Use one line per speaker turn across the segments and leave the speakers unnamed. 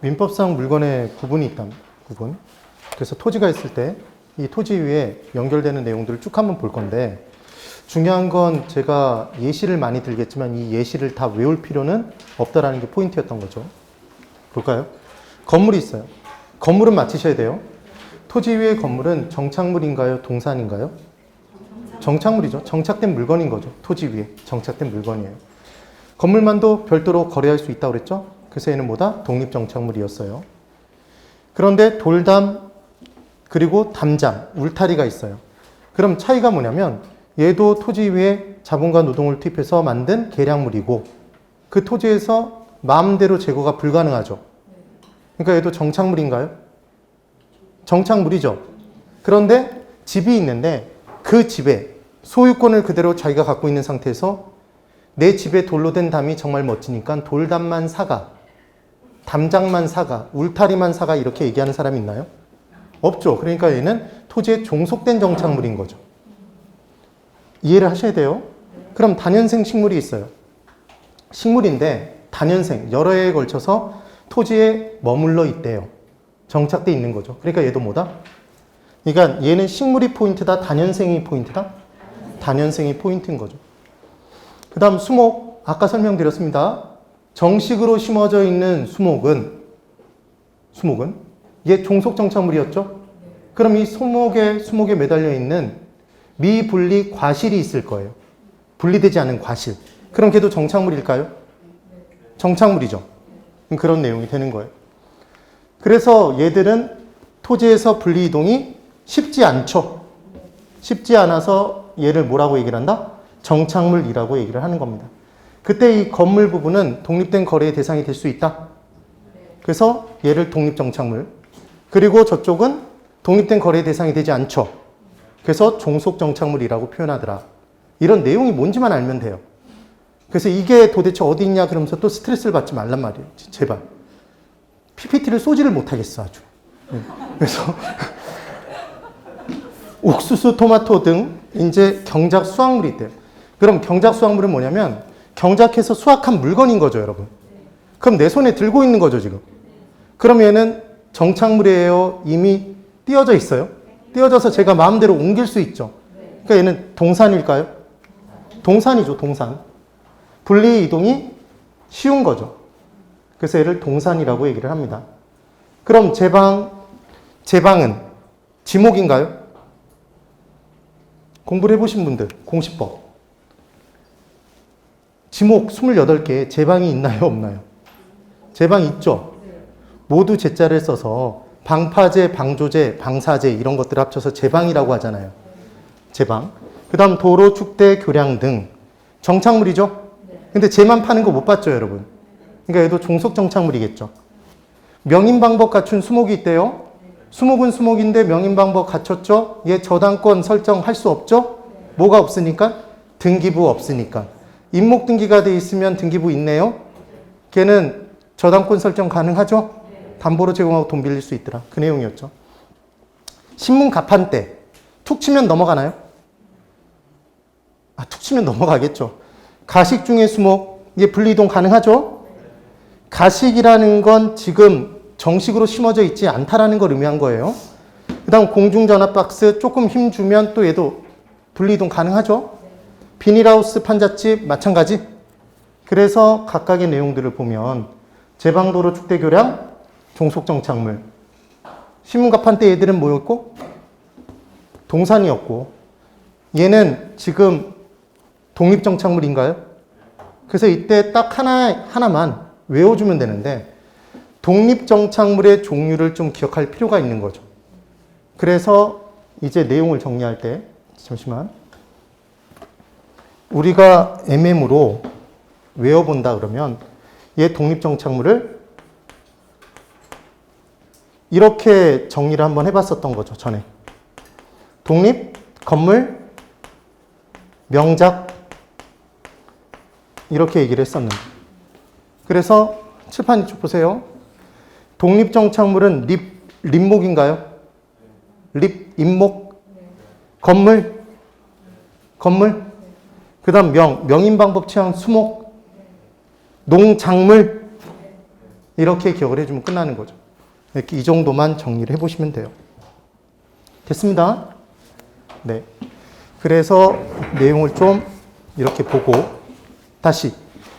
민법상 물건의 구분이 있답니다. 구분. 그래서 토지가 있을 때 이 토지 위에 연결되는 내용들을 쭉 한번 볼 건데, 중요한 건 제가 예시를 많이 들겠지만 이 예시를 다 외울 필요는 없다라는 게 포인트였던 거죠. 볼까요? 건물이 있어요. 건물은 맞히셔야 돼요. 토지 위의 건물은 정착물인가요? 동산인가요? 정착물이죠. 정착된 물건인 거죠. 토지 위에 정착된 물건이에요. 건물만도 별도로 거래할 수 있다고 그랬죠? 그래서 얘는 뭐다? 독립정착물이었어요. 그런데 돌담 그리고 담장, 울타리가 있어요. 그럼 차이가 뭐냐면 얘도 토지 위에 자본과 노동을 투입해서 만든 계량물이고 그 토지에서 마음대로 제거가 불가능하죠. 그러니까 얘도 정착물인가요? 정착물이죠. 그런데 집이 있는데 그 집에 소유권을 그대로 자기가 갖고 있는 상태에서 내 집에 돌로 된 담이 정말 멋지니까 돌담만 사가, 담장만 사가, 울타리만 사가 이렇게 얘기하는 사람이 있나요? 없죠. 그러니까 얘는 토지에 종속된 정착물인 거죠. 이해를 하셔야 돼요. 그럼 다년생 식물이 있어요. 식물인데 다년생, 여러 해에 걸쳐서 토지에 머물러 있대요. 정착돼 있는 거죠. 그러니까 얘도 뭐다? 그러니까 얘는 식물이 포인트다, 다년생이 포인트다? 다년생이 포인트인 거죠. 그 다음 수목, 아까 설명드렸습니다. 정식으로 심어져 있는 수목은 얘 종속정착물이었죠? 그럼 이 수목에 매달려 있는 미분리 과실이 있을 거예요. 분리되지 않은 과실. 그럼 걔도 정착물일까요? 정착물이죠. 그런 내용이 되는 거예요. 그래서 얘들은 토지에서 분리 이동이 쉽지 않죠. 쉽지 않아서 얘를 뭐라고 얘기를 한다? 정착물이라고 얘기를 하는 겁니다. 그때 이 건물 부분은 독립된 거래의 대상이 될 수 있다. 그래서 얘를 독립정착물. 그리고 저쪽은 독립된 거래의 대상이 되지 않죠. 그래서 종속정착물이라고 표현하더라. 이런 내용이 뭔지만 알면 돼요. 그래서 이게 도대체 어디 있냐 그러면서 또 스트레스를 받지 말란 말이에요. 제발. PPT를 쏘지를 못하겠어 아주. 그래서 옥수수, 토마토 등 이제 경작 수확물이 있대요. 그럼 경작 수확물은 뭐냐면 경작해서 수확한 물건인 거죠, 여러분. 그럼 내 손에 들고 있는 거죠, 지금. 그럼 얘는 정착물이에요? 이미 띄어져 있어요? 띄어져서 제가 마음대로 옮길 수 있죠. 그러니까 얘는 동산일까요? 동산이죠, 동산. 분리 이동이 쉬운 거죠. 그래서 얘를 동산이라고 얘기를 합니다. 그럼 제방은 지목인가요? 공부를 해보신 분들, 공시법. 지목 28개, 제방이 있나요, 없나요? 제방 있죠? 모두 제자를 써서 방파제, 방조제, 방사제 이런 것들을 합쳐서 제방이라고 하잖아요. 제방. 그 다음 도로, 축대, 교량 등 정착물이죠? 근데 쟤만 파는 거 못 봤죠, 여러분? 그러니까 얘도 종속정착물이겠죠. 명인방법 갖춘 수목이 있대요. 수목은 수목인데 명인방법 갖췄죠? 얘 저당권 설정할 수 없죠? 뭐가 없으니까? 등기부 없으니까. 임목등기가 돼 있으면 등기부 있네요. 걔는 저당권 설정 가능하죠? 담보로 제공하고 돈 빌릴 수 있더라. 그 내용이었죠. 신문 가판대. 툭 치면 넘어가나요? 툭 치면 넘어가겠죠. 가식 중에 수목. 이게 분리이동 가능하죠? 가식이라는 건 지금 정식으로 심어져 있지 않다라는 걸 의미한 거예요. 그 다음 공중전화 박스 조금 힘 주면 또 얘도 분리이동 가능하죠? 비닐하우스 판잣집 마찬가지. 그래서 각각의 내용들을 보면 제방도로 축대교량 종속정착물. 신문가판대 얘들은 뭐였고? 동산이었고. 얘는 지금 독립정착물인가요? 그래서 이때 딱 하나만 외워주면 되는데 독립정착물의 종류를 좀 기억할 필요가 있는 거죠. 그래서 이제 내용을 정리할 때 잠시만. 우리가 MM으로 외워본다 그러면 얘 독립정착물을 이렇게 정리를 한번 해봤었던 거죠, 전에. 독립, 건물, 명작 이렇게 얘기를 했었는데. 그래서 칠판 이쪽 보세요. 독립정착물은 립목인가요? 임목? 건물? 그 다음 명인방법 취향 수목? 농작물? 이렇게 기억을 해주면 끝나는 거죠. 이렇게 이 정도만 정리를 해보시면 돼요. 됐습니다. 네. 그래서 내용을 좀 이렇게 보고 다시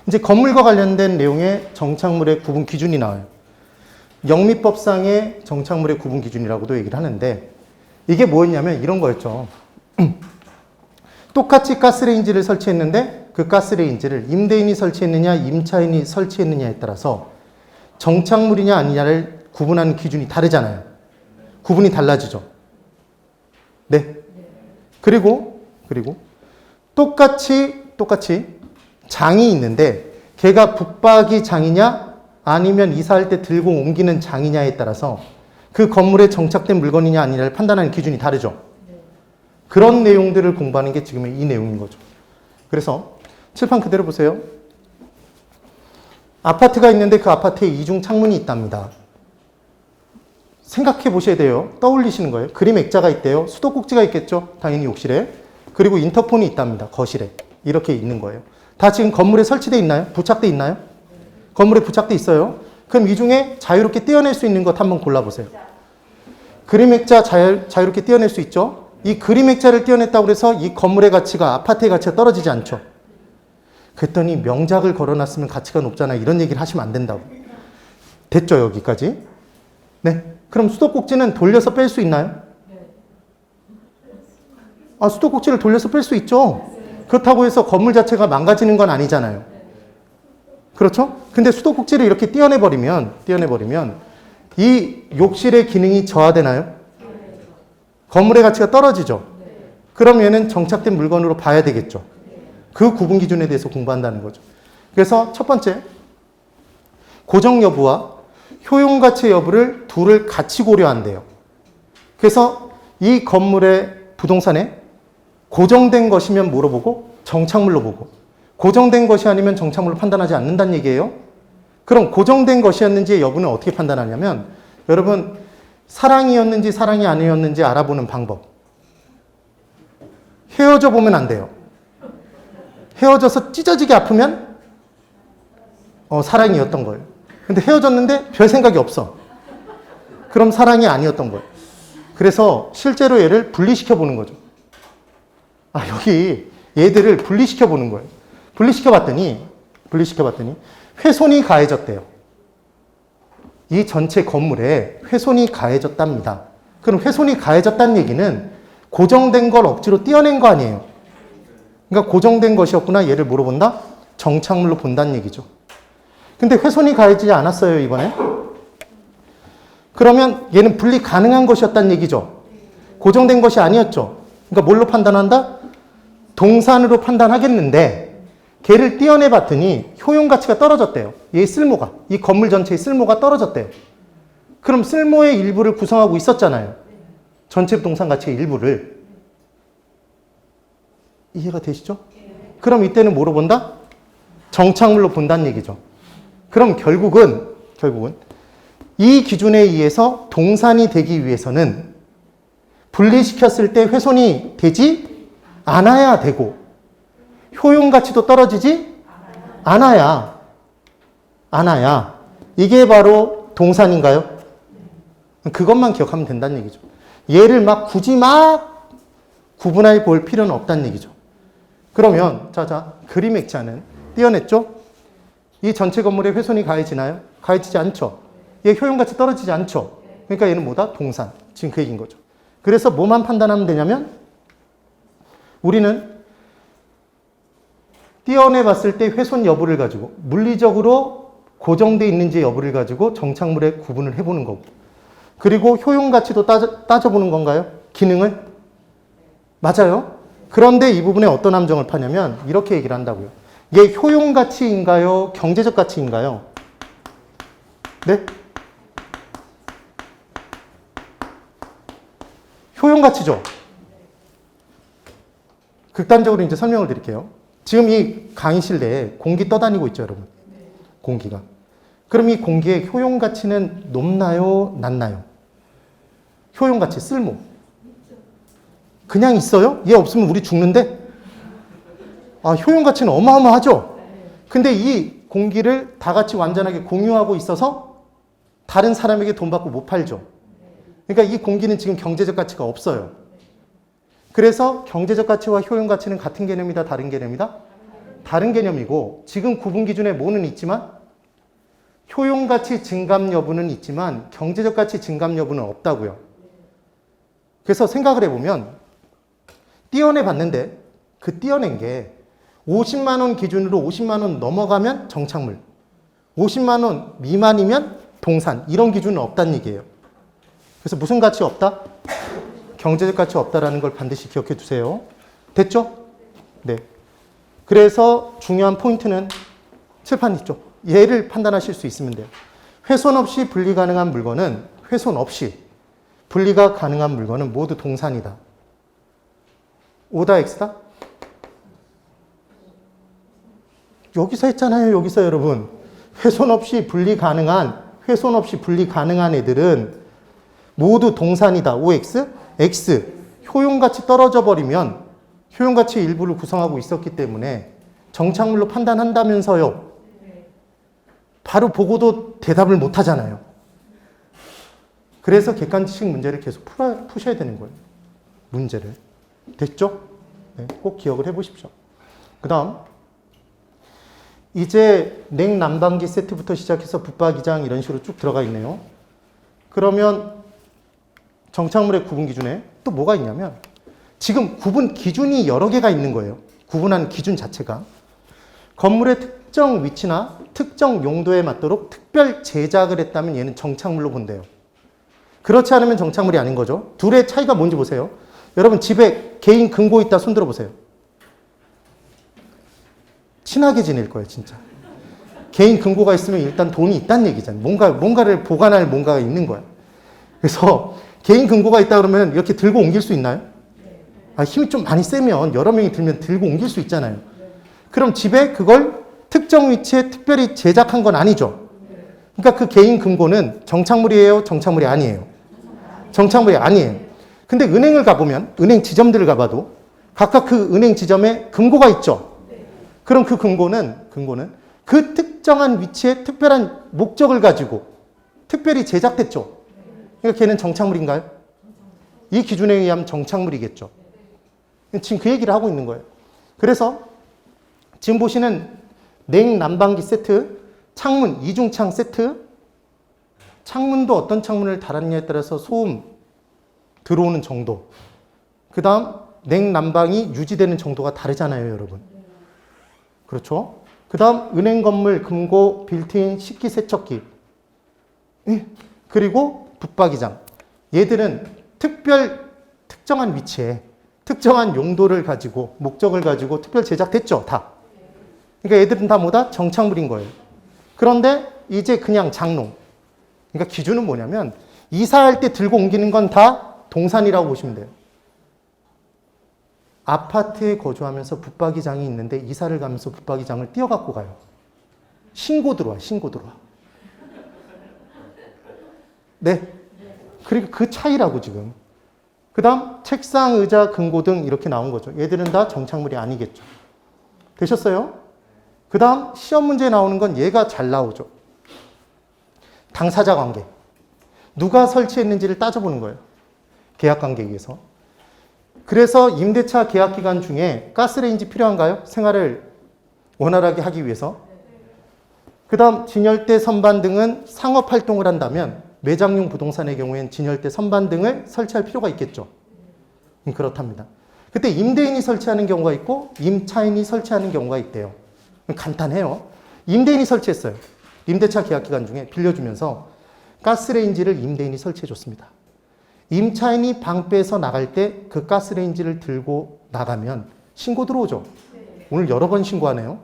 이제 건물과 관련된 내용의 정착물의 구분 기준이 나와요. 영미법상의 정착물의 구분 기준이라고도 얘기를 하는데 이게 뭐였냐면 이런 거였죠. 똑같이 가스레인지를 설치했는데 그 가스레인지를 임대인이 설치했느냐 임차인이 설치했느냐에 따라서 정착물이냐 아니냐를 구분하는 기준이 다르잖아요. 구분이 달라지죠. 네. 그리고 똑같이 장이 있는데 걔가 붙박이 장이냐 아니면 이사할 때 들고 옮기는 장이냐에 따라서 그 건물에 정착된 물건이냐 아니냐를 판단하는 기준이 다르죠. 그런 내용들을 공부하는 게 지금 이 내용인 거죠. 그래서 칠판 그대로 보세요. 아파트가 있는데 그 아파트에 이중 창문이 있답니다. 생각해 보셔야 돼요. 떠올리시는 거예요. 그림 액자가 있대요. 수도꼭지가 있겠죠. 당연히 욕실에. 그리고 인터폰이 있답니다. 거실에. 이렇게 있는 거예요. 다 지금 건물에 설치되어 있나요? 부착되어 있나요? 건물에 부착되어 있어요. 그럼 이 중에 자유롭게 떼어낼 수 있는 것 한번 골라보세요. 그림 액자 자유롭게 떼어낼 수 있죠? 이 그림 액자를 떼어냈다고 해서 이 건물의 가치가 아파트의 가치가 떨어지지 않죠. 그랬더니 명작을 걸어놨으면 가치가 높잖아. 이런 얘기를 하시면 안 된다고. 됐죠, 여기까지? 네. 그럼 수도꼭지는 돌려서 뺄 수 있나요? 아, 수도꼭지를 돌려서 뺄 수 있죠. 그렇다고 해서 건물 자체가 망가지는 건 아니잖아요. 그렇죠? 근데 수도꼭지를 이렇게 떼어내버리면 이 욕실의 기능이 저하되나요? 건물의 가치가 떨어지죠. 그럼 얘는 정착된 물건으로 봐야 되겠죠. 그 구분 기준에 대해서 공부한다는 거죠. 그래서 첫 번째, 고정 여부와 효용 가치 여부를 둘을 같이 고려한대요. 그래서 이 건물의 부동산에 고정된 것이면 뭐로 보고? 정착물로 보고. 고정된 것이 아니면 정착물로 판단하지 않는다는 얘기예요. 그럼 고정된 것이었는지의 여부는 어떻게 판단하냐면 여러분 사랑이었는지 사랑이 아니었는지 알아보는 방법. 헤어져 보면 안 돼요. 헤어져서 찢어지게 아프면 사랑이었던 거예요. 근데 헤어졌는데 별 생각이 없어. 그럼 사랑이 아니었던 거예요. 그래서 실제로 얘를 분리시켜 보는 거죠. 아, 여기 얘들을 분리시켜 보는 거예요. 분리시켜 봤더니 훼손이 가해졌대요. 이 전체 건물에 훼손이 가해졌답니다. 그럼 훼손이 가해졌다는 얘기는 고정된 걸 억지로 떼어낸 거 아니에요. 그러니까 고정된 것이었구나. 얘를 뭐로 본다? 정착물로 본다는 얘기죠. 근데 훼손이 가해지지 않았어요, 이번에. 그러면 얘는 분리 가능한 것이었다는 얘기죠. 고정된 것이 아니었죠. 그러니까 뭘로 판단한다? 동산으로 판단하겠는데 걔를 떼어내 봤더니 효용 가치가 떨어졌대요. 얘의 쓸모가. 이 건물 전체의 쓸모가 떨어졌대요. 그럼 쓸모의 일부를 구성하고 있었잖아요. 전체 부동산 가치의 일부를. 이해가 되시죠? 그럼 이때는 뭐로 본다? 정착물로 본다는 얘기죠. 그럼 결국은 이 기준에 의해서 동산이 되기 위해서는 분리시켰을 때 훼손이 되지 않아야 되고 효용 가치도 떨어지지 않아야 이게 바로 동산인가요? 그것만 기억하면 된다는 얘기죠. 얘를 굳이 구분해 볼 필요는 없다는 얘기죠. 그러면 자 그림 액자는 떼어냈죠? 이 전체 건물에 훼손이 가해지나요? 가해지지 않죠. 얘 효용가치 떨어지지 않죠. 그러니까 얘는 뭐다? 동산. 지금 그 얘기인 거죠. 그래서 뭐만 판단하면 되냐면 우리는 떼어내 봤을 때 훼손 여부를 가지고 물리적으로 고정되어 있는지 여부를 가지고 정착물의 구분을 해보는 거고 그리고 효용가치도 따져보는 건가요? 기능을? 맞아요. 그런데 이 부분에 어떤 함정을 파냐면 이렇게 얘기를 한다고요. 이게 효용 가치인가요? 경제적 가치인가요? 네? 효용 가치죠. 극단적으로 이제 설명을 드릴게요. 지금 이 강의실 내에 공기 떠다니고 있죠, 여러분. 공기가. 그럼 이 공기의 효용 가치는 높나요? 낮나요? 효용 가치, 쓸모. 그냥 있어요? 얘 없으면 우리 죽는데? 효용 가치는 어마어마하죠? 근데 이 공기를 다 같이 완전하게 공유하고 있어서 다른 사람에게 돈 받고 못 팔죠. 그러니까 이 공기는 지금 경제적 가치가 없어요. 그래서 경제적 가치와 효용 가치는 같은 개념이다, 다른 개념이다? 다른 개념이고, 지금 구분 기준에 뭐는 있지만 효용 가치 증감 여부는 있지만 경제적 가치 증감 여부는 없다고요. 그래서 생각을 해보면 떼어내 봤는데 그 떼어낸 게 50만 원 기준으로 50만 원 넘어가면 정착물, 50만 원 미만이면 동산, 이런 기준은 없다는 얘기예요. 그래서 무슨 가치 없다? 경제적 가치 없다라는 걸 반드시 기억해 두세요. 됐죠? 네. 그래서 중요한 포인트는 칠판 있죠. 얘를 판단하실 수 있으면 돼요. 훼손 없이 분리 가능한 물건은, 훼손 없이 분리가 가능한 물건은 모두 동산이다. O다 X다? 여기서 했잖아요. 여기서 여러분. 훼손 없이 분리 가능한 애들은 모두 동산이다. OX? X. 효용가치 떨어져 버리면 효용가치 일부를 구성하고 있었기 때문에 정착물로 판단한다면서요. 바로 보고도 대답을 못 하잖아요. 그래서 객관식 문제를 계속 푸셔야 되는 거예요. 문제를. 됐죠? 네, 꼭 기억을 해보십시오. 그 다음 이제 냉난방기 세트부터 시작해서 붙박이장 이런 식으로 쭉 들어가 있네요. 그러면 정착물의 구분 기준에 또 뭐가 있냐면 지금 구분 기준이 여러 개가 있는 거예요. 구분하는 기준 자체가. 건물의 특정 위치나 특정 용도에 맞도록 특별 제작을 했다면 얘는 정착물로 본대요. 그렇지 않으면 정착물이 아닌 거죠. 둘의 차이가 뭔지 보세요. 여러분 집에 개인 금고 있다 손 들어보세요. 친하게 지낼 거예요, 진짜. 개인 금고가 있으면 일단 돈이 있다는 얘기잖아요. 뭔가를 보관할 뭔가가 있는 거야. 그래서 개인 금고가 있다 그러면 이렇게 들고 옮길 수 있나요? 힘이 좀 많이 세면 여러 명이 들면 들고 옮길 수 있잖아요. 그럼 집에 그걸 특정 위치에 특별히 제작한 건 아니죠. 그러니까 그 개인 금고는 정착물이에요? 정착물이 아니에요? 정착물이 아니에요. 근데 은행을 가보면, 은행 지점들을 가봐도 각각 그 은행 지점에 금고가 있죠. 그럼 그 금고는 그 특정한 위치에 특별한 목적을 가지고 특별히 제작됐죠. 그러니까 걔는 정착물인가요? 이 기준에 의하면 정착물이겠죠. 지금 그 얘기를 하고 있는 거예요. 그래서 지금 보시는 냉난방기 세트, 창문, 이중창 세트, 창문도 어떤 창문을 달았냐에 따라서 소음 들어오는 정도, 그 다음 냉난방이 유지되는 정도가 다르잖아요, 여러분. 그렇죠? 그 다음 은행 건물, 금고, 빌트인, 식기세척기, 그리고 붙박이장. 얘들은 특정한 위치에 특정한 용도를 가지고 목적을 가지고 특별 제작됐죠, 다. 그러니까 얘들은 다 뭐다? 정착물인 거예요. 그런데 이제 그냥 장롱. 그러니까 기준은 뭐냐면 이사할 때 들고 옮기는 건 다 동산이라고 보시면 돼요. 아파트에 거주하면서 붙박이장이 있는데 이사를 가면서 붙박이장을 띄어갖고 가요. 신고 들어와. 네. 그리고 그 차이라고 지금. 그 다음 책상, 의자, 금고 등 이렇게 나온 거죠. 얘들은 다 정착물이 아니겠죠. 되셨어요? 그 다음 시험 문제에 나오는 건 얘가 잘 나오죠. 당사자 관계. 누가 설치했는지를 따져보는 거예요. 계약관계에 의해서. 그래서 임대차 계약 기간 중에 가스레인지 필요한가요? 생활을 원활하게 하기 위해서. 그 다음 진열대, 선반 등은 상업활동을 한다면 매장용 부동산의 경우엔 진열대, 선반 등을 설치할 필요가 있겠죠. 그렇답니다. 그때 임대인이 설치하는 경우가 있고 임차인이 설치하는 경우가 있대요. 간단해요. 임대인이 설치했어요. 임대차 계약 기간 중에 빌려주면서 가스레인지를 임대인이 설치해 줬습니다. 임차인이 방 빼서 나갈 때 그 가스레인지를 들고 나가면 신고 들어오죠. 오늘 여러 번 신고하네요.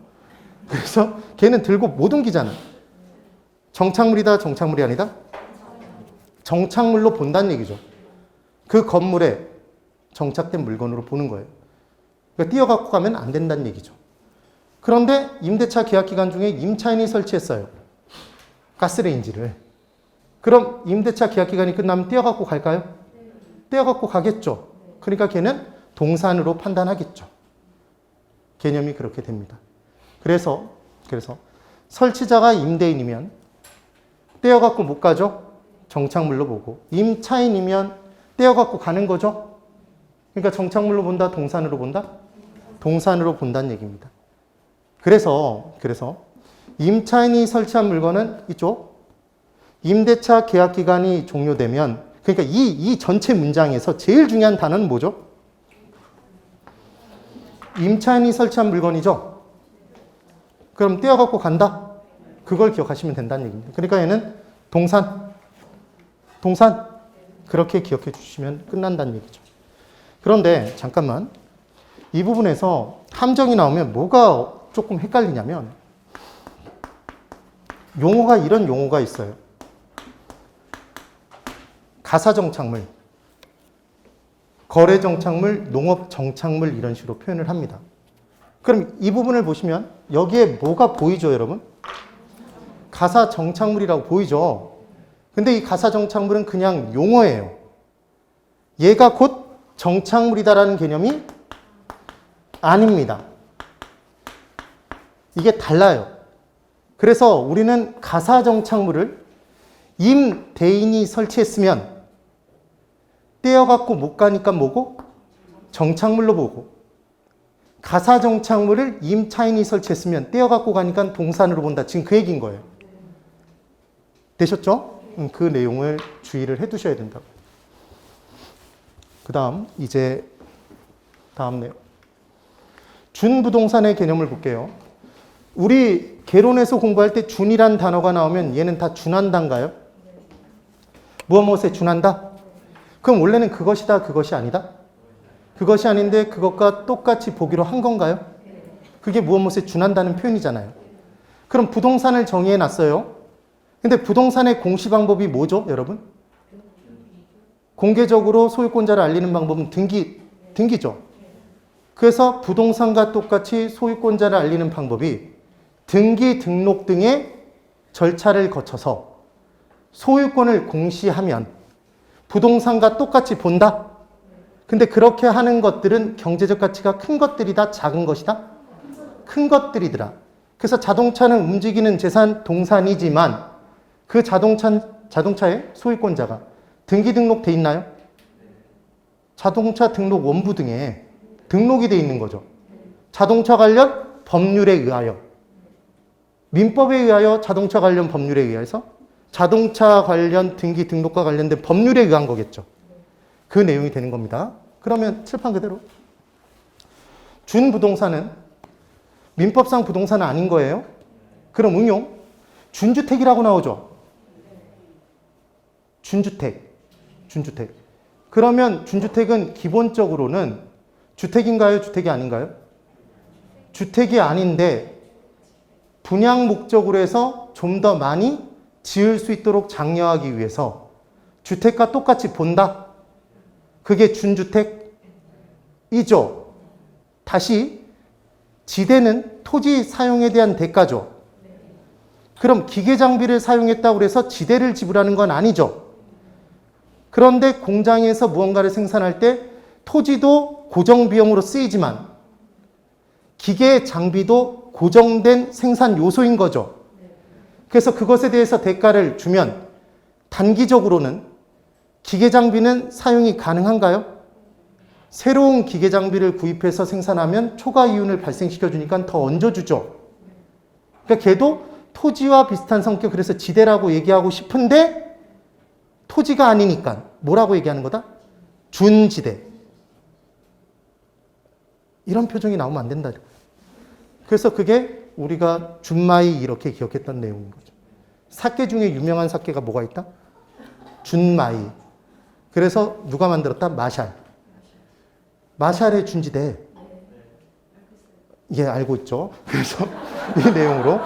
그래서 걔는 들고 못 옮기잖아. 정착물이다, 정착물이 아니다? 정착물로 본다는 얘기죠. 그 건물에 정착된 물건으로 보는 거예요. 그러니까 띄어갖고 가면 안 된다는 얘기죠. 그런데 임대차 계약 기간 중에 임차인이 설치했어요. 가스레인지를. 그럼 임대차 계약 기간이 끝나면 띄어갖고 갈까요? 띄어갖고 가겠죠. 그러니까 걔는 동산으로 판단하겠죠. 개념이 그렇게 됩니다. 그래서 설치자가 임대인이면 떼어갖고 못 가죠? 정착물로 보고. 임차인이면 떼어갖고 가는 거죠? 그러니까 정착물로 본다, 동산으로 본다? 동산으로 본다는 얘기입니다. 그래서 임차인이 설치한 물건은 이쪽 임대차 계약 기간이 종료되면, 그러니까 이 전체 문장에서 제일 중요한 단어는 뭐죠? 임차인이 설치한 물건이죠. 그럼 떼어갖고 간다? 그걸 기억하시면 된다는 얘기입니다. 그러니까 얘는 동산 그렇게 기억해 주시면 끝난다는 얘기죠. 그런데 잠깐만, 이 부분에서 함정이 나오면 뭐가 조금 헷갈리냐면, 용어가 이런 용어가 있어요. 가사정착물, 거래정착물, 농업정착물 이런 식으로 표현을 합니다. 그럼 이 부분을 보시면 여기에 뭐가 보이죠, 여러분? 가사정착물이라고 보이죠? 근데 이 가사정착물은 그냥 용어예요. 얘가 곧 정착물이다라는 개념이 아닙니다. 이게 달라요. 그래서 우리는 가사정착물을 임대인이 설치했으면 떼어갖고 못 가니까 뭐고? 정착물로 보고, 가사정착물을 임차인이 설치했으면 떼어갖고 가니까 동산으로 본다. 지금 그 얘기인 거예요. 되셨죠? 그 내용을 주의를 해 두셔야 된다고. 그 다음, 이제 다음 내용. 준부동산의 개념을 볼게요. 우리 개론에서 공부할 때 준이란 단어가 나오면 얘는 다 준한다인가요? 무엇에 준한다? 그럼 원래는 그것이다, 그것이 아니다? 그것이 아닌데 그것과 똑같이 보기로 한 건가요? 그게 무엇에 준한다는 표현이잖아요. 그럼 부동산을 정의해 놨어요. 근데 부동산의 공시 방법이 뭐죠, 여러분? 공개적으로 소유권자를 알리는 방법은 등기죠. 그래서 부동산과 똑같이 소유권자를 알리는 방법이 등기, 등록 등의 절차를 거쳐서 소유권을 공시하면 부동산과 똑같이 본다? 근데 그렇게 하는 것들은 경제적 가치가 큰 것들이다, 작은 것이다? 큰 것들이더라. 그래서 자동차는 움직이는 재산 동산이지만 그 자동차의 소유권자가 등기 등록돼 있나요? 자동차 등록 원부 등에 등록이 돼 있는 거죠. 자동차 관련 법률에 의하여, 민법에 의하여, 자동차 관련 법률에 의해서 자동차 관련 등기 등록과 관련된 법률에 의한 거겠죠. 그 내용이 되는 겁니다. 그러면 칠판 그대로. 준부동산은 민법상 부동산은 아닌 거예요. 그럼 응용. 준주택이라고 나오죠. 준주택. 그러면 준주택은 기본적으로는 주택인가요? 주택이 아닌가요? 주택이 아닌데 분양 목적으로 해서 좀 더 많이 지을 수 있도록 장려하기 위해서 주택과 똑같이 본다? 그게 준주택이죠. 다시, 지대는 토지 사용에 대한 대가죠. 그럼 기계장비를 사용했다고 해서 지대를 지불하는 건 아니죠. 그런데 공장에서 무언가를 생산할 때 토지도 고정비용으로 쓰이지만 기계 장비도 고정된 생산 요소인 거죠. 그래서 그것에 대해서 대가를 주면 단기적으로는 기계 장비는 사용이 가능한가요? 새로운 기계 장비를 구입해서 생산하면 초과 이윤을 발생시켜 주니까 더 얹어주죠. 그러니까 걔도 토지와 비슷한 성격, 그래서 지대라고 얘기하고 싶은데 토지가 아니니까 뭐라고 얘기하는 거다? 준지대. 이런 표정이 나오면 안 된다. 그래서 그게 우리가 준마이 이렇게 기억했던 내용인 거죠. 사케 중에 유명한 사케가 뭐가 있다? 준마이. 그래서 누가 만들었다? 마샬. 마샬의 준지대. 예, 알고 있죠. 그래서 이 내용으로.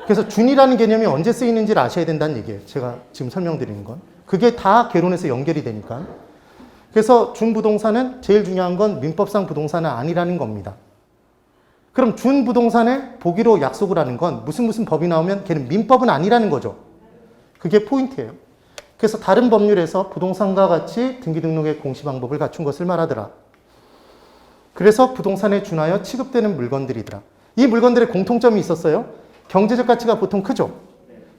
그래서 준이라는 개념이 언제 쓰이는지를 아셔야 된다는 얘기예요. 제가 지금 설명드리는 건. 그게 다 개론에서 연결이 되니까. 그래서 준부동산은 제일 중요한 건 민법상 부동산은 아니라는 겁니다. 그럼 준부동산을 보기로 약속을 하는 건 무슨 법이 나오면 걔는 민법은 아니라는 거죠. 그게 포인트예요. 그래서 다른 법률에서 부동산과 같이 등기 등록의 공시 방법을 갖춘 것을 말하더라. 그래서 부동산에 준하여 취급되는 물건들이더라. 이 물건들의 공통점이 있었어요. 경제적 가치가 보통 크죠.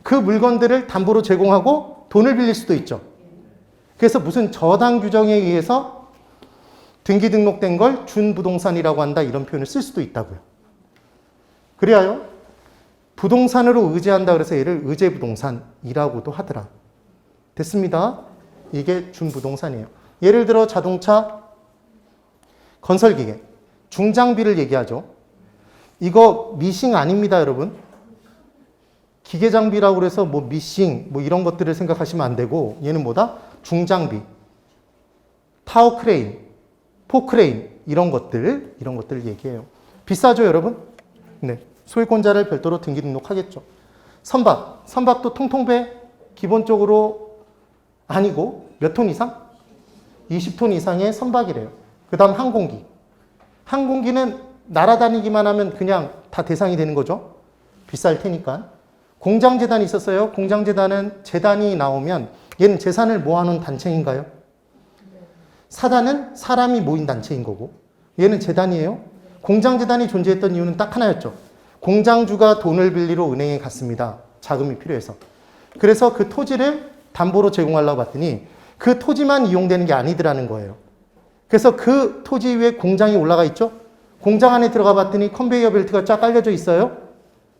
그 물건들을 담보로 제공하고 돈을 빌릴 수도 있죠. 그래서 무슨 저당 규정에 의해서 등기 등록된 걸 준부동산이라고 한다 이런 표현을 쓸 수도 있다고요. 그래야요. 부동산으로 의제한다 그래서 얘를 의제부동산이라고도 하더라. 됐습니다. 이게 준부동산이에요. 예를 들어 자동차, 건설기계, 중장비를 얘기하죠. 이거 미싱 아닙니다, 여러분. 기계장비라고 그래서 뭐 미싱, 뭐 이런 것들을 생각하시면 안 되고, 얘는 뭐다? 중장비, 타워크레인, 포크레인, 이런 것들 얘기해요. 비싸죠, 여러분? 네. 소유권자를 별도로 등기 등록하겠죠. 선박도 통통배, 기본적으로 아니고, 몇 톤 이상? 20톤 이상의 선박이래요. 그 다음 항공기. 항공기는 날아다니기만 하면 그냥 다 대상이 되는 거죠. 비쌀 테니까. 공장재단이 있었어요. 공장재단은 재단이 나오면 얘는 재산을 모아놓은 단체인가요? 사단은 사람이 모인 단체인 거고 얘는 재단이에요. 공장재단이 존재했던 이유는 딱 하나였죠. 공장주가 돈을 빌리러 은행에 갔습니다. 자금이 필요해서. 그래서 그 토지를 담보로 제공하려고 봤더니 그 토지만 이용되는 게 아니더라는 거예요. 그래서 그 토지 위에 공장이 올라가 있죠. 공장 안에 들어가 봤더니 컨베이어 벨트가 쫙 깔려져 있어요.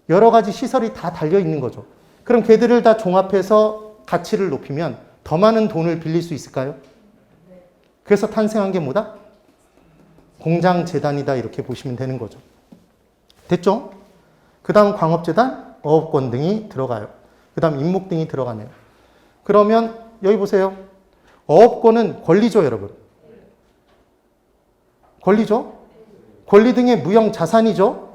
여러 가지 시설이 다 달려 있는 거죠. 그럼 걔들을 다 종합해서 가치를 높이면 더 많은 돈을 빌릴 수 있을까요? 그래서 탄생한 게 뭐다? 공장재단이다 이렇게 보시면 되는 거죠. 됐죠? 그 다음 광업재단, 어업권 등이 들어가요. 그 다음 임목 등이 들어가네요. 그러면 여기 보세요. 어업권은 권리죠, 여러분. 권리죠? 권리 등의 무형 자산이죠?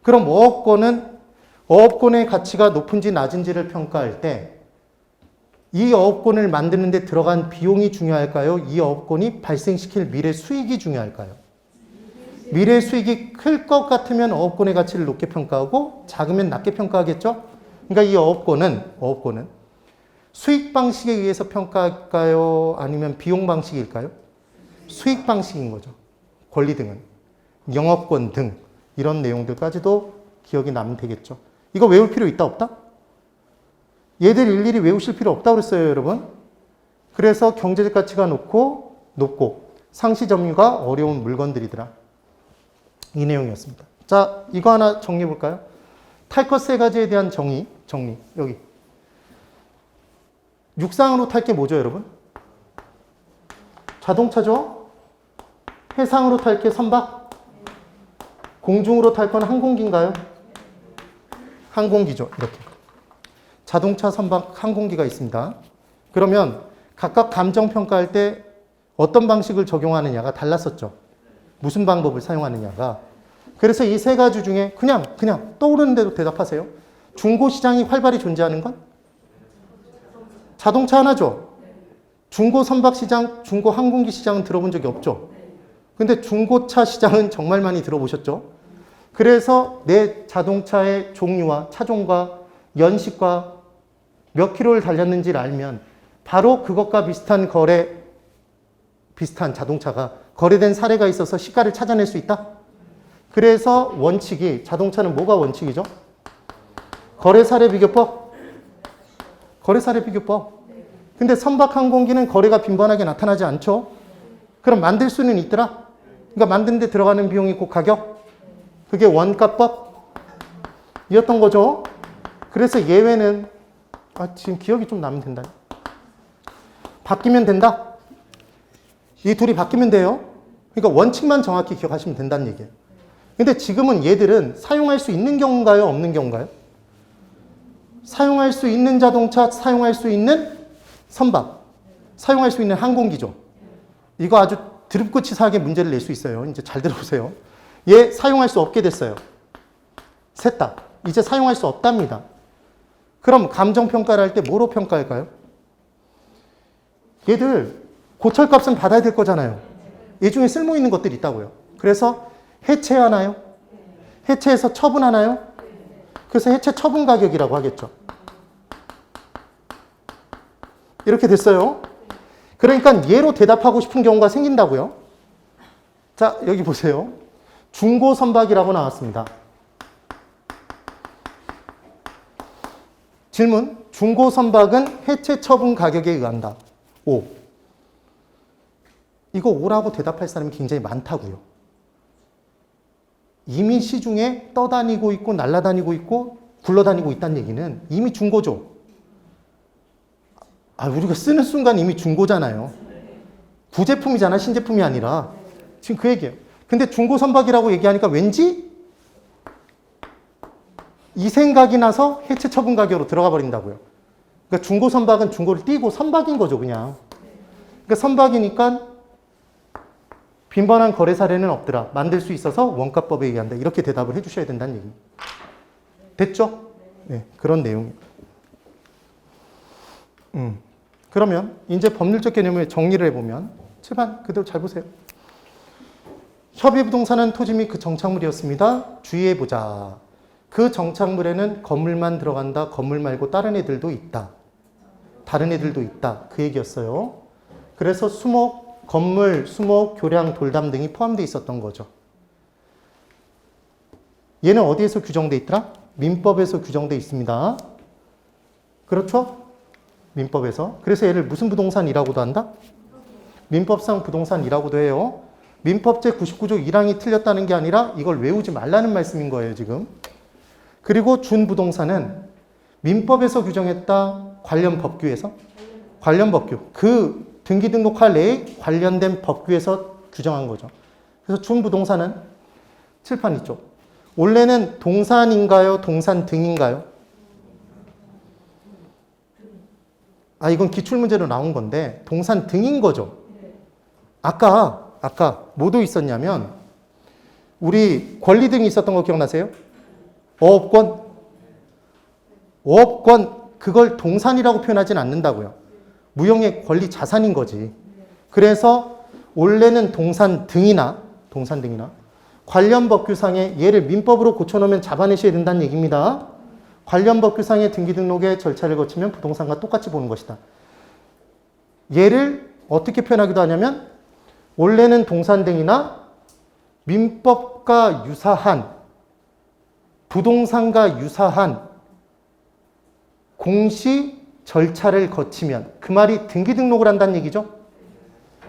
그럼 어업권의 가치가 높은지 낮은지를 평가할 때 이 어업권을 만드는 데 들어간 비용이 중요할까요? 이 어업권이 발생시킬 미래 수익이 중요할까요? 미래 수익이 클 것 같으면 어업권의 가치를 높게 평가하고 작으면 낮게 평가하겠죠? 그러니까 이 어업권은 수익 방식에 의해서 평가할까요? 아니면 비용 방식일까요? 수익 방식인 거죠. 권리 등은. 영업권 등 이런 내용들까지도 기억이 나면 되겠죠. 이거 외울 필요 있다 없다? 얘들 일일이 외우실 필요 없다고 그랬어요, 여러분. 그래서 경제적 가치가 높고 상시 점유가 어려운 물건들이더라. 이 내용이었습니다. 자, 이거 하나 정리해 볼까요? 탈 것 세 가지에 대한 정리. 여기. 육상으로 탈 게 뭐죠, 여러분? 자동차죠? 해상으로 탈 게 선박? 공중으로 탈 건 항공기인가요? 항공기죠, 이렇게. 자동차, 선박, 항공기가 있습니다. 그러면 각각 감정평가할 때 어떤 방식을 적용하느냐가 달랐었죠. 무슨 방법을 사용하느냐가. 그래서 이 세 가지 중에 그냥 떠오르는 대로 대답하세요. 중고시장이 활발히 존재하는 건? 자동차 하나죠. 중고 선박 시장, 중고 항공기 시장은 들어본 적이 없죠. 근데 중고차 시장은 정말 많이 들어보셨죠. 그래서 내 자동차의 종류와 차종과 연식과 몇 킬로를 달렸는지를 알면 바로 그것과 비슷한 자동차가 거래된 사례가 있어서 시가를 찾아낼 수 있다. 그래서 원칙이, 자동차는 뭐가 원칙이죠? 거래사례 비교법. 근데 선박 항공기는 거래가 빈번하게 나타나지 않죠? 그럼 만들 수는 있더라? 그러니까 만드는데 들어가는 비용이 곧 가격? 그게 원가법? 이었던 거죠. 그래서 예외는 지금 기억이 좀 나면 된다. 바뀌면 된다. 이 둘이 바뀌면 돼요. 그러니까 원칙만 정확히 기억하시면 된다는 얘기예요. 근데 지금은 얘들은 사용할 수 있는 경우인가요? 없는 경우인가요? 사용할 수 있는 자동차, 사용할 수 있는 선박, 사용할 수 있는 항공기죠. 이거 아주 드럽고 치사하게 문제를 낼 수 있어요. 이제 잘 들어보세요. 얘 사용할 수 없게 됐어요. 셋 다. 이제 사용할 수 없답니다. 그럼 감정평가를 할 때 뭐로 평가할까요? 얘들 고철값은 받아야 될 거잖아요. 얘 중에 쓸모 있는 것들이 있다고요. 그래서 해체하나요? 해체해서 처분하나요? 그래서 해체 처분 가격이라고 하겠죠. 이렇게 됐어요. 그러니까 얘로 대답하고 싶은 경우가 생긴다고요. 자, 여기 보세요. 중고 선박이라고 나왔습니다. 질문. 중고 선박은 해체 처분 가격에 의한다. O. 이거 O라고 대답할 사람이 굉장히 많다고요. 이미 시중에 떠다니고 있고 날아다니고 있고 굴러다니고 있다는 얘기는 이미 중고죠. 우리가 쓰는 순간 이미 중고잖아요. 구제품이잖아, 신제품이 아니라. 지금 그 얘기예요. 근데 중고 선박이라고 얘기하니까 왠지 이 생각이 나서 해체 처분 가격으로 들어가 버린다고요. 그러니까 중고 선박은 중고를 띄고 선박인 거죠, 그냥. 그러니까 선박이니까 빈번한 거래 사례는 없더라. 만들 수 있어서 원가법에 의한다. 이렇게 대답을 해주셔야 된다는 얘기. 됐죠? 네, 그런 내용이에요. 그러면 이제 법률적 개념을 정리를 해보면 7번 그대로 잘 보세요. 협의부동산은 토지 및 그 정착물이었습니다. 주의해보자. 그 정착물에는 건물만 들어간다. 건물 말고 다른 애들도 있다. 다른 애들도 있다. 그 얘기였어요. 그래서 수목, 건물, 수목, 교량, 돌담 등이 포함되어 있었던 거죠. 얘는 어디에서 규정되어 있더라? 민법에서 규정되어 있습니다. 그렇죠? 민법에서. 그래서 얘를 무슨 부동산이라고도 한다? 민법상 부동산이라고도 해요. 민법 제99조 1항이 틀렸다는 게 아니라 이걸 외우지 말라는 말씀인 거예요, 지금. 그리고 준부동산은 민법에서 규정했다. 관련 법규에서? 관련 법규. 그 등기 등록할 내에 관련된 법규에서 규정한 거죠. 그래서 준부동산은 칠판 이쪽. 원래는 동산인가요? 동산 등인가요? 이건 기출문제로 나온 건데 동산 등인 거죠. 아까 뭐도 있었냐면 우리 권리 등이 있었던 거 기억나세요? 어업권 그걸 동산이라고 표현하진 않는다고요. 무형의 권리 자산인 거지. 그래서 원래는 동산 등이나 관련 법규상에 얘를 민법으로 고쳐놓으면 잡아내셔야 된다는 얘기입니다. 관련 법규상의 등기 등록의 절차를 거치면 부동산과 똑같이 보는 것이다. 얘를 어떻게 표현하기도 하냐면 원래는 동산 등이나 민법과 유사한 부동산과 유사한 공시 절차를 거치면 그 말이 등기 등록을 한다는 얘기죠.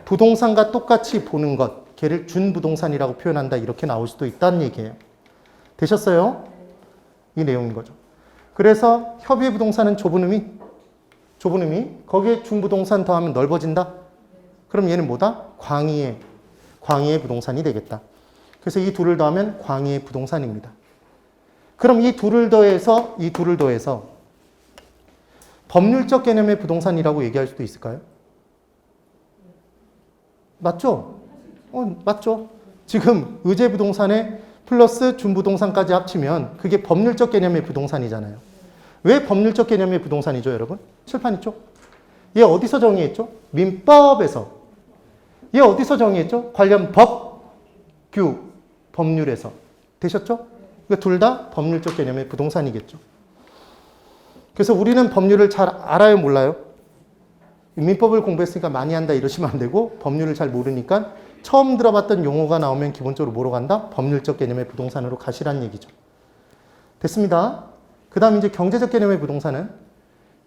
부동산과 똑같이 보는 것, 걔를 준부동산이라고 표현한다. 이렇게 나올 수도 있다는 얘기예요. 되셨어요? 이 내용인 거죠. 그래서 협의의 부동산은 좁은 의미 거기에 준부동산 더하면 넓어진다. 그럼 얘는 뭐다? 광의의 부동산이 되겠다. 그래서 이 둘을 더하면 광의의 부동산입니다. 그럼 이 둘을 더해서 법률적 개념의 부동산이라고 얘기할 수도 있을까요? 맞죠? 맞죠? 지금 의제부동산에 플러스 준부동산까지 합치면 그게 법률적 개념의 부동산이잖아요. 왜 법률적 개념의 부동산이죠, 여러분? 칠판 있죠? 얘 어디서 정의했죠? 민법에서. 얘 어디서 정의했죠? 관련 법규, 법률에서. 되셨죠? 그러니까 둘 다 법률적 개념의 부동산이겠죠. 그래서 우리는 법률을 잘 알아요, 몰라요? 민법을 공부했으니까 많이 한다 이러시면 안 되고 법률을 잘 모르니까 처음 들어봤던 용어가 나오면 기본적으로 뭐로 간다? 법률적 개념의 부동산으로 가시라는 얘기죠. 됐습니다. 그 다음 이제 경제적 개념의 부동산은